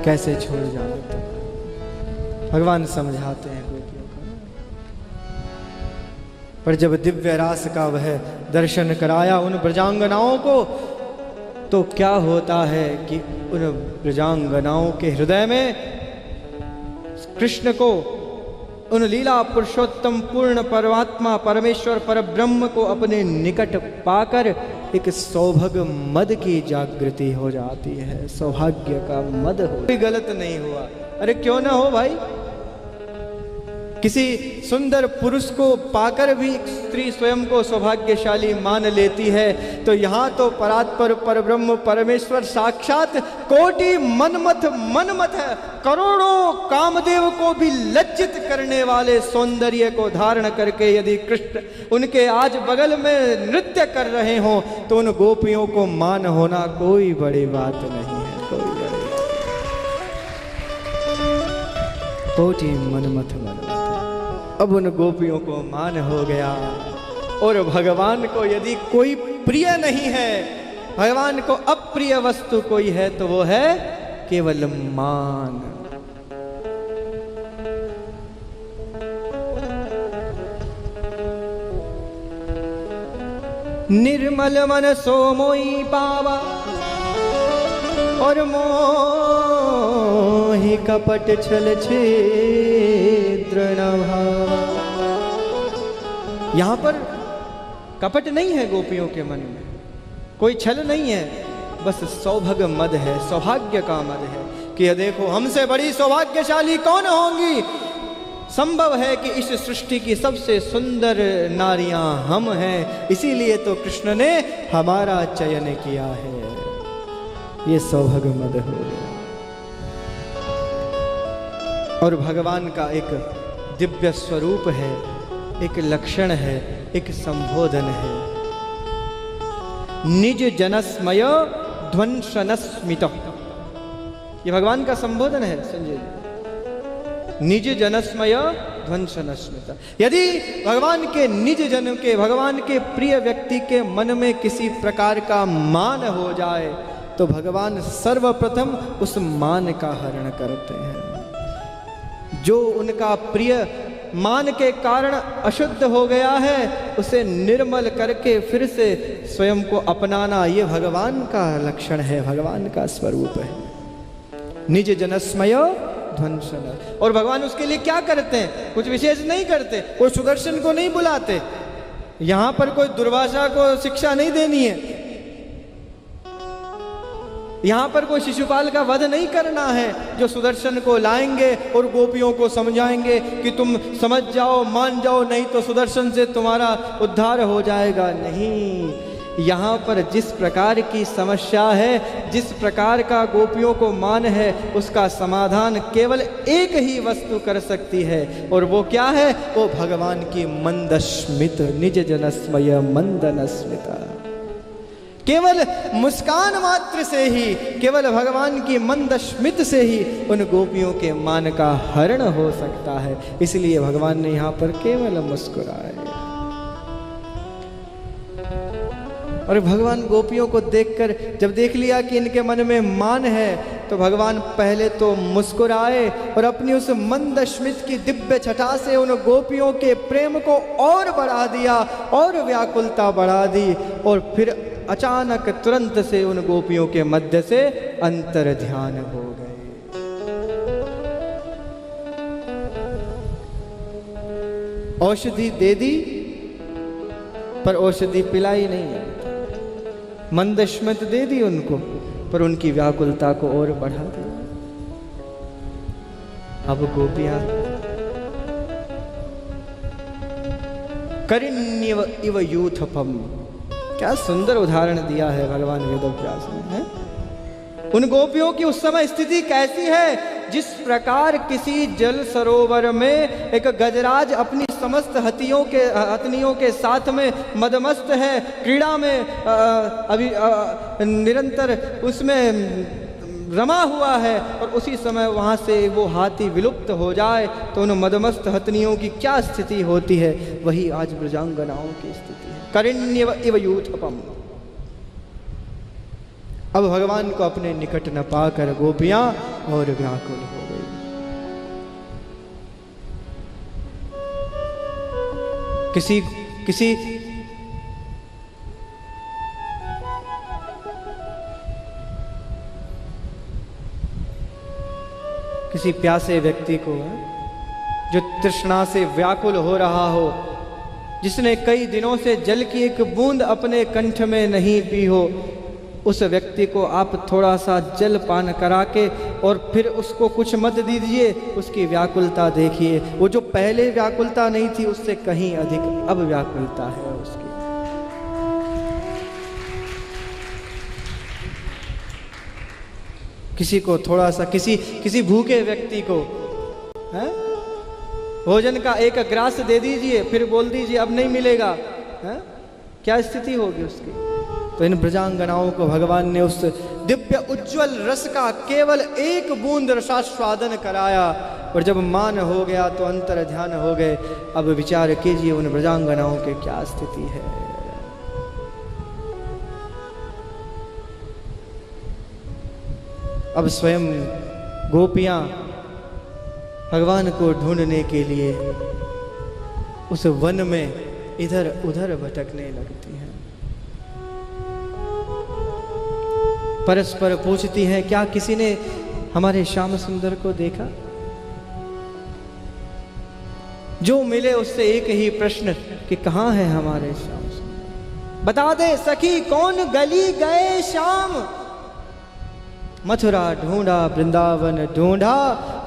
कैसे छोड़ जाओ तुम? भगवान समझाते हैं गोपियों को। पर जब दिव्य रास का वह दर्शन कराया उन ब्रजांगनाओं को, तो क्या होता है कि उन ब्रजांगनाओं के हृदय में कृष्ण को, उन लीला पुरुषोत्तम पूर्ण परमात्मा परमेश्वर परब्रह्म को अपने निकट पाकर एक सौभाग्य मद की जागृति हो जाती है। सौभाग्य का मद हो। कोई गलत नहीं हुआ। अरे क्यों ना हो भाई? किसी सुंदर पुरुष को पाकर भी स्त्री स्वयं को सौभाग्यशाली मान लेती है, तो यहाँ तो परात्पर परब्रह्म परमेश्वर साक्षात कोटि मनमथ है, करोड़ों कामदेव को भी लज्जित करने वाले सौंदर्य को धारण करके यदि कृष्ण उनके आज बगल में नृत्य कर रहे हों तो उन गोपियों को मान होना कोई बड़ी बात नहीं है। कोई बड़ी कोटि मनमथ। अब उन गोपियों को मान हो गया। और भगवान को यदि कोई प्रिय नहीं है, भगवान को अप्रिय वस्तु कोई है, तो वो है केवल मान। निर्मल मन सो मोई पावा और मोहि कपट छल छिद्र न भावा। यहां पर कपट नहीं है गोपियों के मन में, कोई छल नहीं है, बस सौभाग्य मद है, सौभाग्य का मद है कि देखो हमसे बड़ी सौभाग्यशाली कौन होंगी। संभव है कि इस सृष्टि की सबसे सुंदर नारियां हम हैं, इसीलिए तो कृष्ण ने हमारा चयन किया है। ये सौभाग्य मद हो गया। और भगवान का एक दिव्य स्वरूप है, एक लक्षण है, एक संबोधन है। निज जनस्मय ध्वंसनस्मित, ये भगवान का संबोधन है संजय जी। निज जनस्मय ध्वंसनस्मित। यदि भगवान के निज जन के, भगवान के प्रिय व्यक्ति के मन में किसी प्रकार का मान हो जाए तो भगवान सर्वप्रथम उस मान का हरण करते हैं। जो उनका प्रिय मान के कारण अशुद्ध हो गया है, उसे निर्मल करके फिर से स्वयं को अपनाना, ये भगवान का लक्षण है, भगवान का स्वरूप है। निज जनस्मय ध्वंसन। और भगवान उसके लिए क्या करते हैं? कुछ विशेष नहीं करते। कोई सुदर्शन को नहीं बुलाते, यहां पर कोई दुर्वासा को शिक्षा नहीं देनी है, यहां पर कोई शिशुपाल का वध नहीं करना है जो सुदर्शन को लाएंगे और गोपियों को समझाएंगे कि तुम समझ जाओ, मान जाओ, नहीं तो सुदर्शन से तुम्हारा उद्धार हो जाएगा। नहीं, यहाँ पर जिस प्रकार की समस्या है, जिस प्रकार का गोपियों को मान है, उसका समाधान केवल एक ही वस्तु कर सकती है। और वो क्या है? वो भगवान की मंदस्मित, निज जनस्मय मंदनस्मिता। केवल मुस्कान मात्र से ही, केवल भगवान की मंदस्मित से ही उन गोपियों के मान का हरण हो सकता है। इसलिए भगवान ने यहाँ पर केवल मुस्कुराए। और भगवान गोपियों को देखकर जब देख लिया कि इनके मन में मान है, तो भगवान पहले तो मुस्कुराए और अपनी उस मंदस्मित की दिव्य छटा से उन गोपियों के प्रेम को और बढ़ा दिया और व्याकुलता बढ़ा दी। और फिर अचानक तुरंत से उन गोपियों के मध्य से अंतर ध्यान हो गए। औषधि दे दी पर औषधि पिलाई नहीं, मंदस्मित दे दी उनको पर उनकी व्याकुलता को और बढ़ा दिया। अब गोपियां करिन्यव इव यूथपम, क्या सुंदर उदाहरण दिया है भगवान वेदव्यास ने, है? उन गोपियों की उस समय स्थिति कैसी है, जिस प्रकार किसी जल सरोवर में एक गजराज अपनी समस्त हथनियों के साथ में मदमस्त है, क्रीड़ा में अभी निरंतर उसमें रमा हुआ है, और उसी समय वहाँ से वो हाथी विलुप्त हो जाए तो उन मदमस्त हथनियों की क्या स्थिति होती है, वही आज ब्रजांगनाओं की स्थिति है। करिण्यव इव यूथपम। अब भगवान को अपने निकट न पाकर गोपियां और व्याकुल हो गई। किसी प्यासे व्यक्ति को, जो तृष्णा से व्याकुल हो रहा हो, जिसने कई दिनों से जल की एक बूंद अपने कंठ में नहीं पी हो, उस व्यक्ति को आप थोड़ा सा जल पान करा के और फिर उसको कुछ मत दीजिए, उसकी व्याकुलता देखिए। वो जो पहले व्याकुलता नहीं थी उससे कहीं अधिक अब व्याकुलता है उसकी। किसी को थोड़ा सा किसी भूखे व्यक्ति को है भोजन का एक ग्रास दे दीजिए, फिर बोल दीजिए अब नहीं मिलेगा, है? क्या स्थिति होगी उसकी। तो इन ब्रजांगनाओं को भगवान ने उस दिव्य उज्जवल रस का केवल एक बूंद रसास्वादन कराया, और जब मान हो गया तो अंतर ध्यान हो गए। अब विचार कीजिए उन ब्रजांगनाओं की क्या स्थिति है। अब स्वयं गोपियां भगवान को ढूंढने के लिए उस वन में इधर उधर भटकने लगती हैं। परस्पर पूछती हैं, क्या किसी ने हमारे श्याम सुंदर को देखा? जो मिले उससे एक ही प्रश्न कि कहाँ है हमारे श्याम सुंदर, बता दे सखी कौन गली गए श्याम। मथुरा ढूंढा वृंदावन ढूंढा,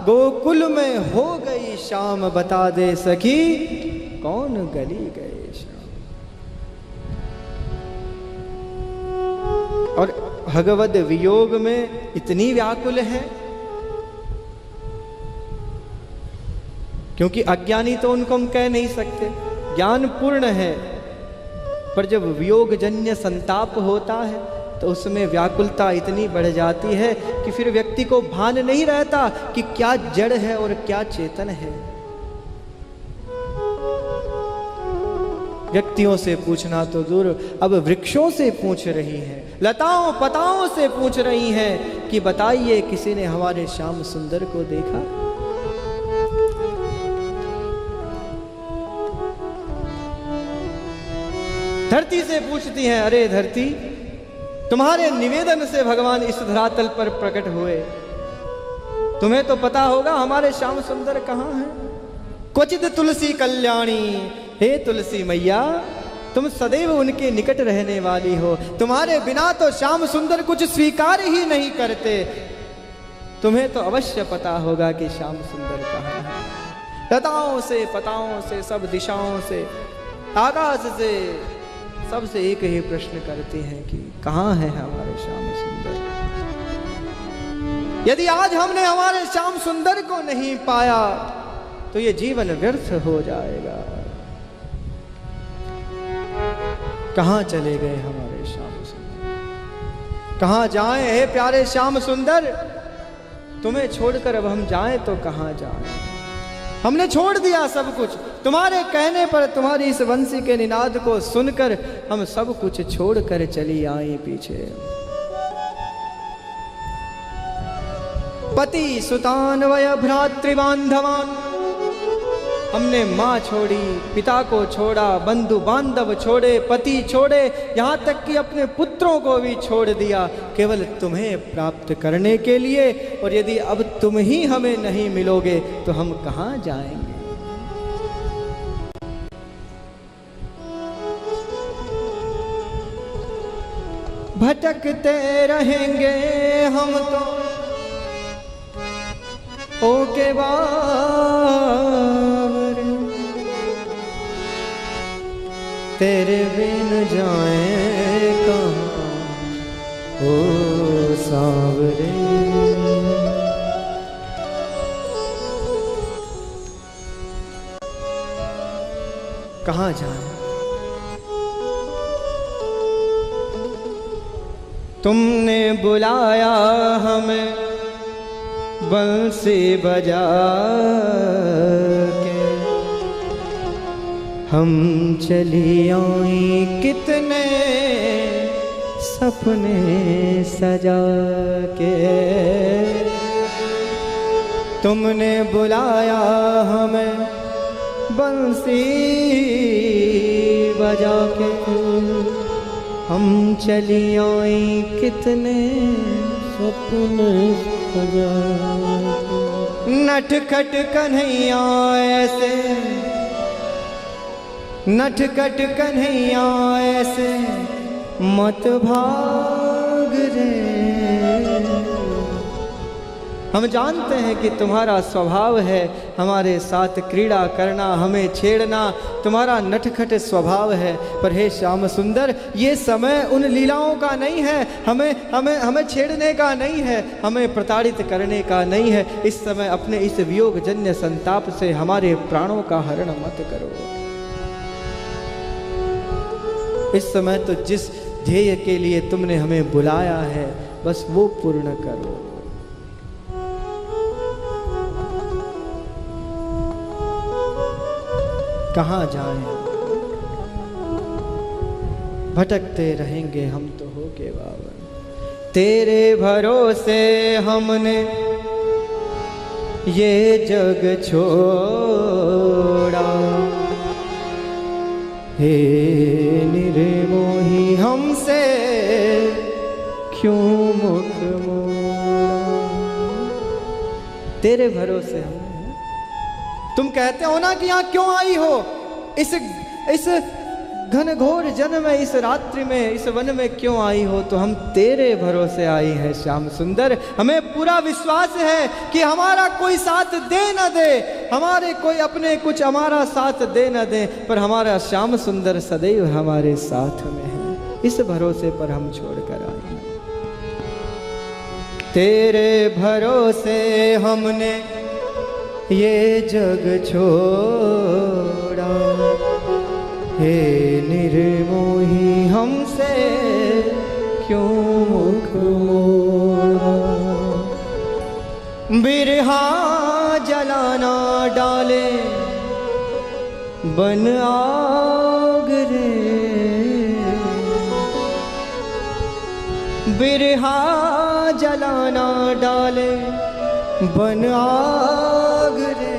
गोकुल में हो गई शाम, बता दे सखी कौन गली गए श्याम। और भगवद वियोग में इतनी व्याकुल है, क्योंकि अज्ञानी तो उनको हम कह नहीं सकते, ज्ञान पूर्ण है, पर जब वियोग जन्य संताप होता है तो उसमें व्याकुलता इतनी बढ़ जाती है कि फिर व्यक्ति को भान नहीं रहता कि क्या जड़ है और क्या चेतन है। व्यक्तियों से पूछना तो दूर, अब वृक्षों से पूछ रही हैं, लताओं पताओं से पूछ रही हैं कि बताइए किसी ने हमारे श्याम सुंदर को देखा? धरती से पूछती हैं, अरे धरती, तुम्हारे निवेदन से भगवान इस धरातल पर प्रकट हुए, तुम्हें तो पता होगा हमारे श्याम सुंदर कहाँ हैं। क्वचित तुलसी कल्याणी, हे तुलसी मैया, तुम सदैव उनके निकट रहने वाली हो, तुम्हारे बिना तो श्याम सुंदर कुछ स्वीकार ही नहीं करते, तुम्हें तो अवश्य पता होगा कि श्याम सुंदर कहाँ है। लताओं से पताओं से सब दिशाओं से आकाश से सबसे एक ही प्रश्न करते हैं कि कहाँ है हमारे श्याम सुंदर। यदि आज हमने हमारे श्याम सुंदर को नहीं पाया तो ये जीवन व्यर्थ हो जाएगा। कहाँ चले गए हमारे श्याम सुंदर? कहाँ जाएं हे प्यारे श्याम सुंदर? तुम्हें छोड़कर अब हम जाएं तो कहाँ जाएं? हमने छोड़ दिया सब कुछ, तुम्हारे कहने पर, तुम्हारी इस वंशी के निनाद को सुनकर हम सब कुछ छोड़कर चली आई पीछे। पति सुतान वय भ्रातृबांधवान, हमने माँ छोड़ी, पिता को छोड़ा, बंधु बांधव छोड़े, पति छोड़े, यहाँ तक कि अपने पुत्रों को भी छोड़ दिया केवल तुम्हें प्राप्त करने के लिए। और यदि अब तुम ही हमें नहीं मिलोगे तो हम कहाँ जाएंगे? भटकते रहेंगे हम तो ओके बावर, तेरे बिन जाएं सांवरे। कहाँ जाए? तुमने बुलाया हमें बंसी बजा के, हम चली आई कितने सपने सजा के। तुमने बुलाया हमें बंसी बजा के, हम चली आई कितने सपने सजा के। नटखट कन्हैया ऐसे, नटखट कन्हैया ऐसे मत भाग रे। हम जानते हैं कि तुम्हारा स्वभाव है हमारे साथ क्रीड़ा करना, हमें छेड़ना, तुम्हारा नटखट स्वभाव है। पर हे श्याम सुंदर, ये समय उन लीलाओं का नहीं है, हमें छेड़ने का नहीं है, हमें प्रताड़ित करने का नहीं है। इस समय अपने इस वियोग जन्य संताप से हमारे प्राणों का हरण मत करो। इस समय तो जिस ध्येय के लिए तुमने हमें बुलाया है बस वो पूर्ण करो। कहाँ जाएं? भटकते रहेंगे हम तो होके बावन। तेरे भरोसे हमने ये जग छोड़ा, हे निर्मोही हमसे क्यों मुख मोड़ा। तेरे भरोसे हम, तुम कहते हो ना कि यहाँ क्यों आई हो, इस घनघोर जन में, इस रात्रि में, इस वन में क्यों आई हो? तो हम तेरे भरोसे आई हैं श्याम सुंदर। हमें पूरा विश्वास है कि हमारा कोई साथ दे न दे, हमारे कोई अपने कुछ हमारा साथ दे न दे, पर हमारा श्याम सुंदर सदैव हमारे साथ में है। इस भरोसे पर हम छोड़कर आए हैं। तेरे भरोसे हमने ये जग छोड़ा, हे निर्मोही हमसे क्यों मुख मोड़ा। बिरहा जलाना डाले बन आग रे, बिरहा जलाना डाले बन आग रे।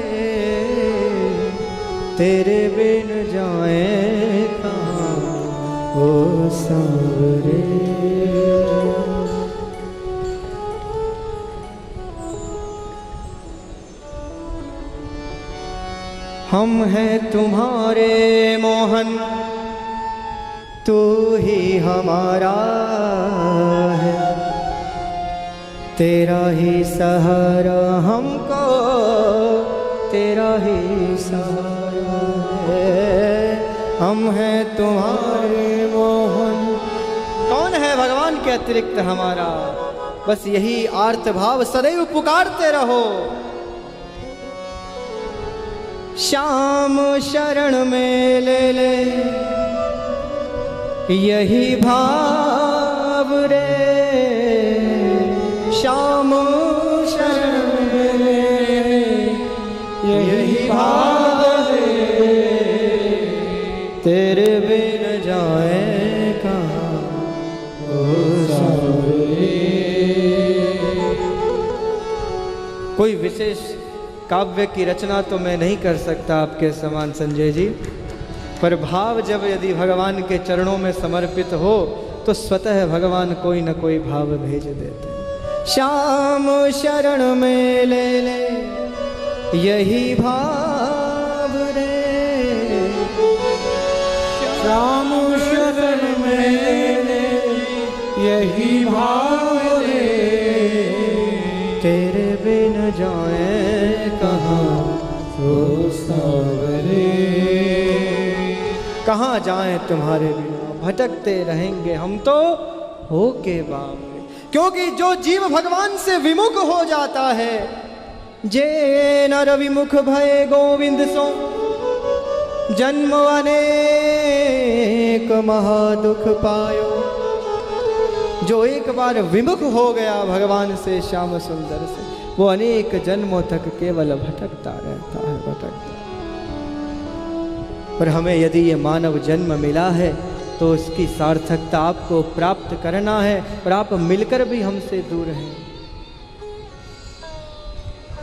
तेरे बिन जाए कहाँ ओ सांवरे। हम हैं तुम्हारे मोहन, तू ही हमारा है, तेरा ही सहारा हमको, तेरा ही सहारा है। हम हैं तुम्हारे मोहन, कौन है भगवान के अतिरिक्त हमारा? बस यही आर्त भाव सदैव पुकारते रहो। श्याम शरण में ले ले यही भाव रे, श्याम शरण में ले यही भाव रे। तेरे बिन जाए कहाँ ओ सांवरे। कोई विशेष काव्य की रचना तो मैं नहीं कर सकता आपके समान संजय जी, पर भाव जब यदि भगवान के चरणों में समर्पित हो तो स्वतः भगवान कोई न कोई भाव भेज देते हैं। श्याम शरण में ले ले यही भाव रे, श्याम शरण में ले ले यही भाव रे। तेरे बिन जाए कहाँ ओ सांवरे। कहाँ जाएं तुम्हारे बिना, भटकते रहेंगे हम तो होके बावरे। क्योंकि जो जीव भगवान से विमुख हो जाता है, जे नर विमुख भय गोविंद सो जन्म अनेक महादुख पायो। जो एक बार विमुख हो गया भगवान से, श्याम सुंदर से, वो अनेक जन्मों तक केवल भटकता रहता है, भटकता। पर हमें यदि ये मानव जन्म मिला है तो उसकी सार्थकता आपको प्राप्त करना है, और आप मिलकर भी हमसे दूर हैं।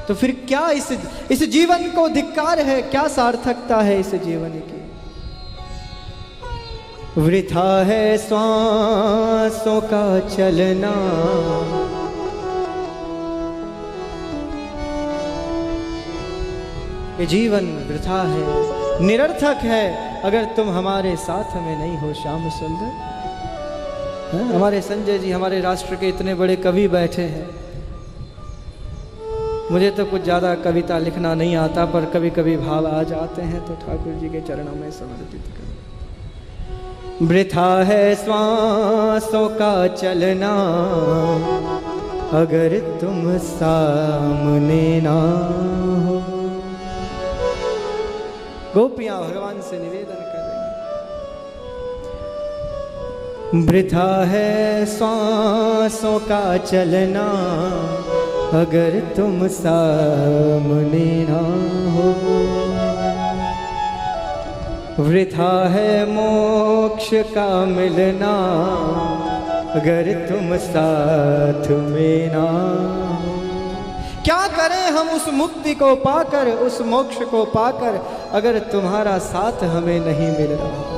तो फिर क्या इस जीवन को धिक्कार है? क्या सार्थकता है इस जीवन की? वृथा है श्वासों का चलना, ये जीवन वृथा है, निरर्थक है अगर तुम हमारे साथ में नहीं हो श्याम सुंदर। हमारे संजय जी, हमारे राष्ट्र के इतने बड़े कवि बैठे हैं। मुझे तो कुछ ज़्यादा कविता लिखना नहीं आता, पर कभी कभी भाव आ जाते हैं तो ठाकुर जी के चरणों में समर्पित कर। वृथा है श्वासों का चलना, अगर तुम सामने ना हो। गोपियां भगवान से निवेदन कर रही हैं, वृथा है श्वासों का चलना, अगर तुम सामने ना हो। वृथा है मोक्ष का मिलना, अगर तुम साथ में ना हो। क्या करें हम उस मुक्ति को पाकर, उस मोक्ष को पाकर, अगर तुम्हारा साथ हमें नहीं मिल रहा।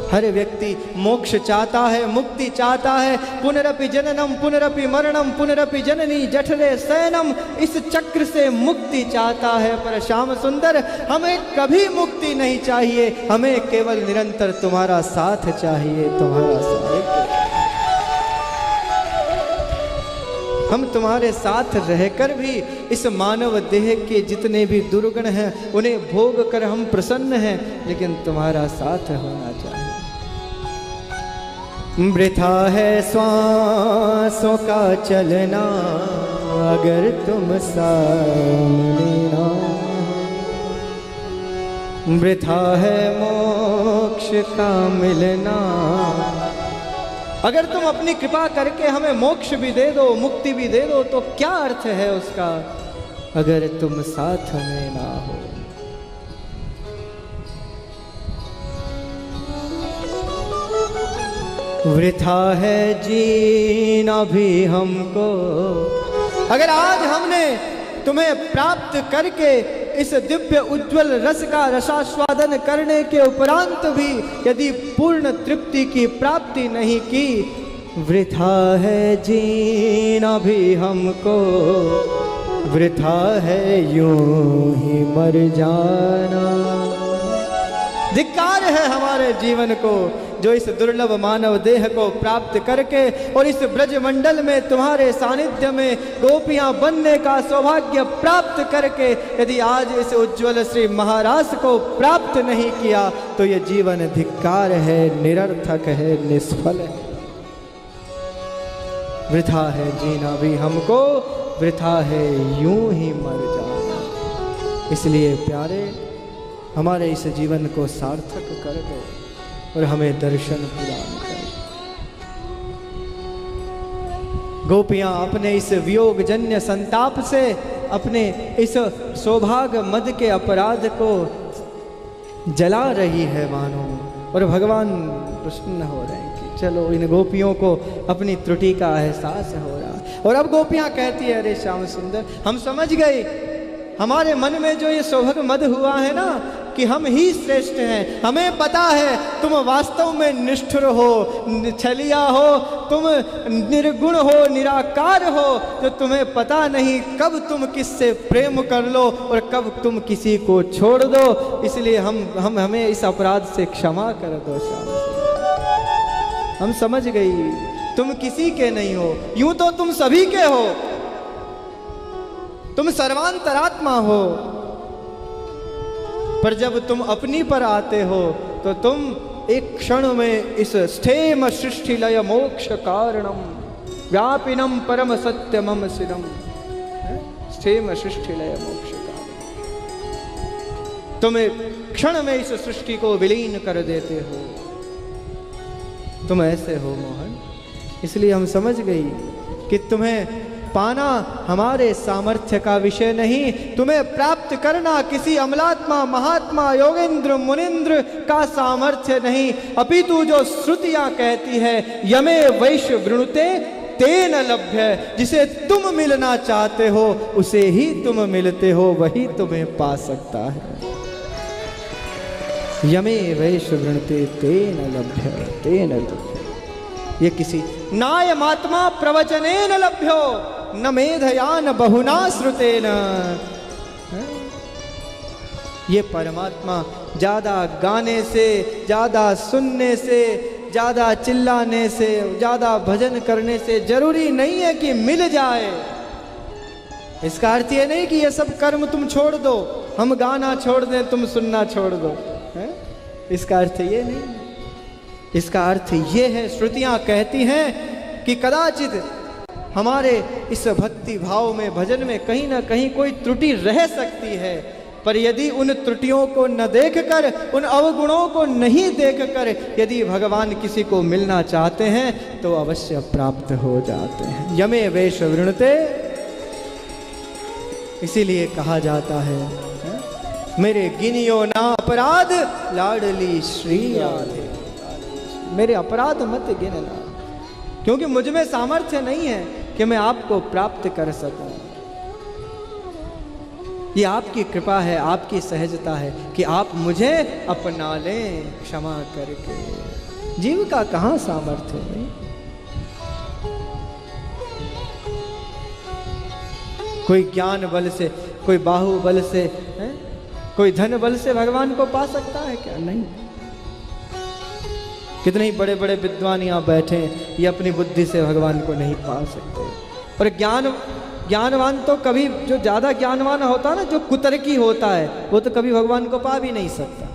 हर व्यक्ति मोक्ष चाहता है, मुक्ति चाहता है। पुनरपि जननम पुनरपि मरणम पुनरपि जननी जठरे शयनम, इस चक्र से मुक्ति चाहता है। पर श्याम सुंदर, हमें कभी मुक्ति नहीं चाहिए, हमें केवल निरंतर तुम्हारा साथ चाहिए, तुम्हारा साथ। हम तुम्हारे साथ रहकर भी इस मानव देह के जितने भी दुर्गुण हैं उन्हें भोग कर हम प्रसन्न हैं, लेकिन तुम्हारा साथ होना चाहिए। वृथा है श्वासों का चलना, अगर तुम सामने ना। वृथा है मोक्ष का मिलना, अगर तुम अपनी कृपा करके हमें मोक्ष भी दे दो, मुक्ति भी दे दो, तो क्या अर्थ है उसका, अगर तुम साथ में ना हो। वृथा है जीना भी हमको, अगर आज हमने तुम्हें प्राप्त करके इस दिव्य उज्जवल रस का रसास्वादन करने के उपरांत भी यदि पूर्ण तृप्ति की प्राप्ति नहीं की, वृथा है जीना भी हमको, वृथा है यूं ही मर जाना। धिक्कार है हमारे जीवन को जो इस दुर्लभ मानव देह को प्राप्त करके और इस ब्रजमंडल में तुम्हारे सानिध्य में गोपियां बनने का सौभाग्य प्राप्त करके यदि आज इस उज्जवल श्री महाराज को प्राप्त नहीं किया तो यह जीवन धिक्कार है, निरर्थक है, निष्फल है। वृथा है जीना भी हमको, वृथा है यूं ही मर जाना। इसलिए प्यारे, हमारे इस जीवन को सार्थक कर दो और हमें दर्शन प्रदान कर। गोपियां अपने इस वियोग जन्य संताप से, अपने इस सौभाग्य मद के अपराध को जला रही है मानो, और भगवान प्रसन्न हो रहे हैं कि चलो इन गोपियों को अपनी त्रुटि का एहसास हो रहा। और अब गोपियां कहती है, अरे श्याम सुंदर, हम समझ गए, हमारे मन में जो ये सौभाग्य मद हुआ है ना कि हम ही श्रेष्ठ हैं, हमें पता है तुम वास्तव में निष्ठुर हो, छलिया हो, तुम निर्गुण हो, निराकार हो, जो तुम्हें पता नहीं कब तुम किससे प्रेम कर लो और कब तुम किसी को छोड़ दो। इसलिए हमें इस अपराध से क्षमा कर दो श्याम। हम समझ गई तुम किसी के नहीं हो, यूं तो तुम सभी के हो, तुम सर्वांतरात्मा हो, पर जब तुम अपनी पर आते हो तो तुम एक क्षण में इस स्थेम सृष्टि लय मोक्ष कारणम, व्यापिनम परम सत्यमम सिरम स्थेम सृष्टिलय मोक्ष का। तुम क्षण में इस सृष्टि को विलीन कर देते हो। तुम ऐसे हो मोहन, इसलिए हम समझ गई कि तुम्हें पाना हमारे सामर्थ्य का विषय नहीं, तुम्हें प्राप्त करना किसी अमलात्मा महात्मा योगेंद्र मुनिंद्र का सामर्थ्य नहीं, अपितु जो श्रुतियां कहती है यमे वैश्य वृणुते तेन लभ्य, जिसे तुम मिलना चाहते हो उसे ही तुम मिलते हो, वही तुम्हें पा सकता है। यमे वैश्य वृणुते तेन लभ्य तेन लभ्य, ये किसी नायमात्मा प्रवचनेन लभ्यो न मेधयान बहुना श्रुतेन। ये परमात्मा ज्यादा गाने से, ज्यादा सुनने से, ज्यादा चिल्लाने से, ज्यादा भजन करने से जरूरी नहीं है कि मिल जाए। इसका अर्थ ये नहीं कि ये सब कर्म तुम छोड़ दो, हम गाना छोड़ दें तुम सुनना छोड़ दो, है? इसका अर्थ ये नहीं। इसका अर्थ ये है, श्रुतियां कहती हैं कि कदाचित हमारे इस भक्ति भाव में, भजन में कहीं ना कहीं कोई त्रुटि रह सकती है, पर यदि उन त्रुटियों को न देखकर, उन अवगुणों को नहीं देखकर यदि भगवान किसी को मिलना चाहते हैं तो अवश्य प्राप्त हो जाते हैं। यमे वेश वृणते, इसीलिए कहा जाता है मेरे गिनियो ना अपराध लाडली श्री राधे, मेरे अपराध मत गिनना, क्योंकि मुझ में सामर्थ्य नहीं है कि मैं आपको प्राप्त कर सकूं। ये आपकी कृपा है, आपकी सहजता है कि आप मुझे अपना लें क्षमा करके। जीव का कहां सामर्थ्य है? कोई ज्ञान बल से, कोई बाहुबल से, है? कोई धन बल से भगवान को पा सकता है क्या? नहीं। कितने ही बड़े बड़े विद्वान यहाँ बैठे हैं, ये अपनी बुद्धि से भगवान को नहीं पा सकते। और ज्ञानवान तो कभी, जो ज्यादा ज्ञानवान होता है ना, जो कुतर्की होता है, वो तो कभी भगवान को पा भी नहीं सकता।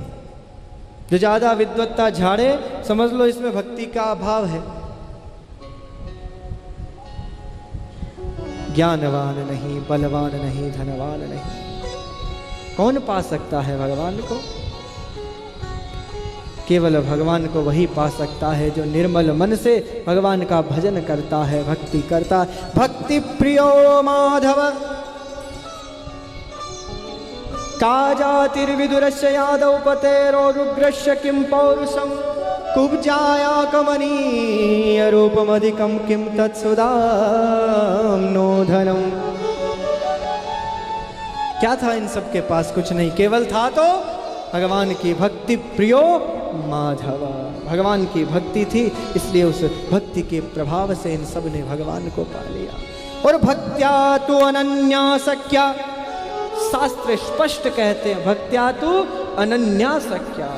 जो ज्यादा विद्वत्ता झाड़े, समझ लो इसमें भक्ति का अभाव है। ज्ञानवान नहीं, बलवान नहीं, धनवान नहीं, कौन पा सकता है भगवान को? केवल भगवान को वही पा सकता है जो निर्मल मन से भगवान का भजन करता है, भक्ति करता है। भक्ति प्रियो माधव काजातिर्विदुरस्य यादव पतेरो रुग्रस्य किं पौरुषम कुब्जाया कमनीय रूपमधिकं किं तत्सुदाम नो धनम। क्या था इन सब के पास? कुछ नहीं, केवल था तो भगवान की भक्ति प्रियो माधव, भगवान की भक्ति थी, इसलिए उस भक्ति के प्रभाव से इन सब ने भगवान को पा लिया। और भक्त्या तु अनन्या सख्या, शास्त्र स्पष्ट कहते हैं भक्त्या तु अनन्या सख्या,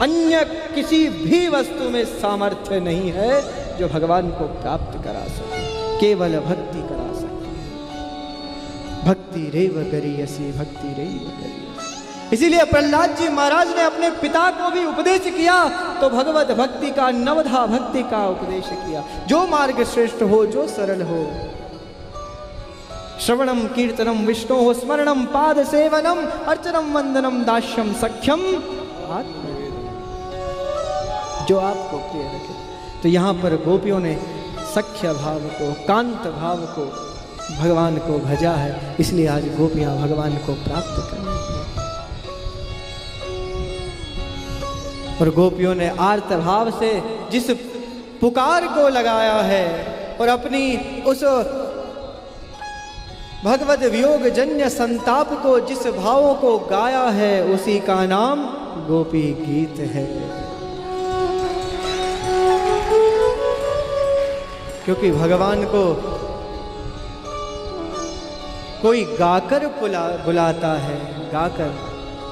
अन्य किसी भी वस्तु में सामर्थ्य नहीं है जो भगवान को प्राप्त करा सके, केवल भक्ति करा सके। भक्ति रेव करियसी, भक्ति रेव करियसी। इसीलिए प्रहलाद जी महाराज ने अपने पिता को भी उपदेश किया तो भगवत भक्ति का, नवधा भक्ति का उपदेश किया। जो मार्ग श्रेष्ठ हो, जो सरल हो, श्रवणम कीर्तनम विष्णु हो स्मरणम पाद सेवनम अर्चनम वंदनम दास्यम सख्यम आत्मवेदनम, जो आपको प्रिय रखे। तो यहाँ पर गोपियों ने सख्य भाव को, कांत भाव को, भगवान को भजा है, इसलिए आज गोपियां भगवान को प्राप्त कर रही हैं। और गोपियों ने आर्त भाव से जिस पुकार को लगाया है और अपनी उस भगवत वियोग जन्य संताप को, जिस भावों को गाया है, उसी का नाम गोपी गीत है। क्योंकि भगवान को कोई गाकर बुलाता है, गाकर,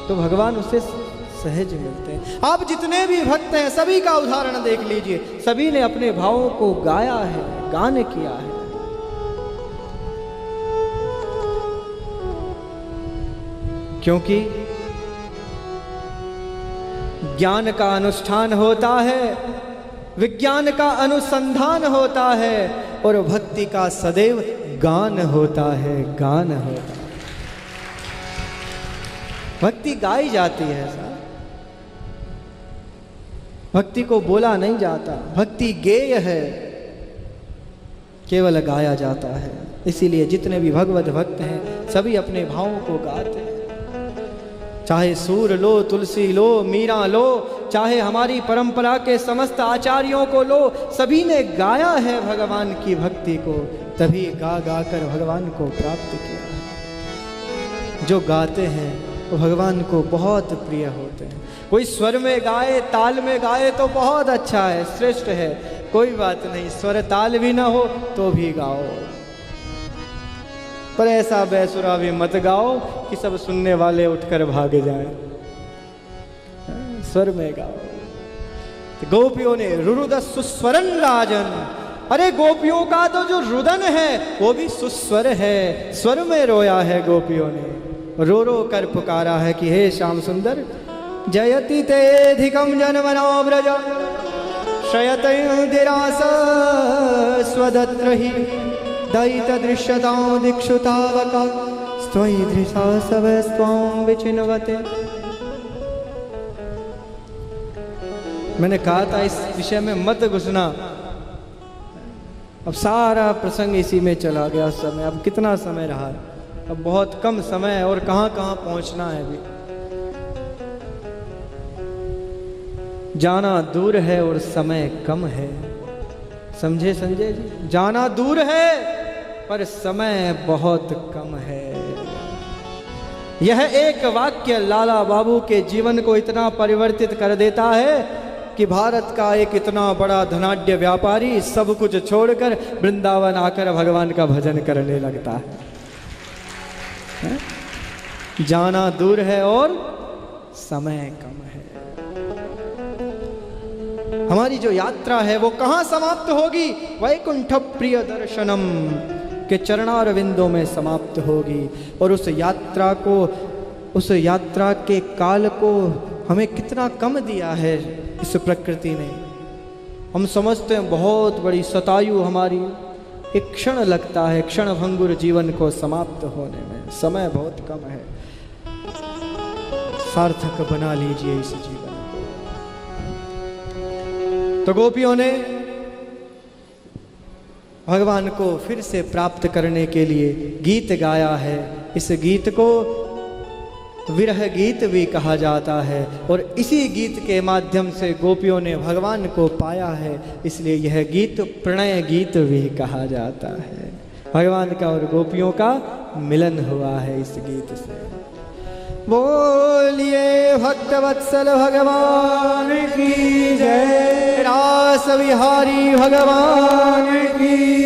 तो भगवान उसे सहज मिलते हैं। आप जितने भी भक्त हैं सभी का उदाहरण देख लीजिए, सभी ने अपने भावों को गाया है, गान किया है। क्योंकि ज्ञान का अनुष्ठान होता है विज्ञान का अनुसंधान होता है और भक्ति का सदैव गान होता है, गान होता है। भक्ति गाई जाती है साहब, भक्ति को बोला नहीं जाता। भक्ति गेय है, केवल गाया जाता है। इसीलिए जितने भी भगवत भक्त हैं सभी अपने भावों को गाते हैं। चाहे सूर लो, तुलसी लो, मीरा लो, चाहे हमारी परंपरा के समस्त आचार्यों को लो, सभी ने गाया है भगवान की भक्ति को, तभी गा गा कर भगवान को प्राप्त किया। जो गाते हैं वो भगवान को बहुत प्रिय होते हैं। कोई स्वर में गाए, ताल में गाए तो बहुत अच्छा है, श्रेष्ठ है, कोई बात नहीं। स्वर ताल भी ना हो तो भी गाओ, पर ऐसा बेसुरा भी मत गाओ कि सब सुनने वाले उठकर भाग जाएं। स्वर में गाओ। तो गोपियों ने रुरुद सुस्वरन राजन, अरे गोपियों का तो जो रुदन है वो भी सुस्वर है, स्वर में रोया है गोपियों ने, रो रो कर पुकारा है कि हे श्याम सुंदर, जयति तेधिकम जनमनो व्रज शयतयुदिरास स्वदत्रहि दयित दृश्यतां दिक्षु तावका स्त्वयि दृशा सवस्त्वां विचिन्वते। मैंने कहा था इस विषय में मत घुसना, अब सारा प्रसंग इसी में चला गया। उस समय अब कितना समय रहा है, अब बहुत कम समय है और कहाँ कहाँ पहुँचना है अभी। जाना दूर है और समय कम है, समझे संजय जी? जाना दूर है पर समय बहुत कम है। यह एक वाक्य लाला बाबू के जीवन को इतना परिवर्तित कर देता है कि भारत का एक इतना बड़ा धनाढ्य व्यापारी सब कुछ छोड़कर वृंदावन आकर भगवान का भजन करने लगता है। जाना दूर है और समय कम है। हमारी जो यात्रा है वो कहाँ समाप्त होगी? वैकुंठ प्रिय दर्शनम के चरणारविंदों में समाप्त होगी। और उस यात्रा के काल को हमें कितना कम दिया है इस प्रकृति ने। हम समझते हैं बहुत बड़ी शतायु हमारी, एक क्षण लगता है, क्षण भंगुर जीवन को समाप्त होने में। समय बहुत कम है, सार्थक बना लीजिए इस जीवन को। तो गोपियों ने भगवान को फिर से प्राप्त करने के लिए गीत गाया है। इस गीत को विरह गीत भी कहा जाता है और इसी गीत के माध्यम से गोपियों ने भगवान को पाया है, इसलिए यह गीत प्रणय गीत भी कहा जाता है। भगवान का और गोपियों का मिलन हुआ है इस गीत से। बोलिए भक्तवत्सल भगवान की जय, रास बिहारी भगवान की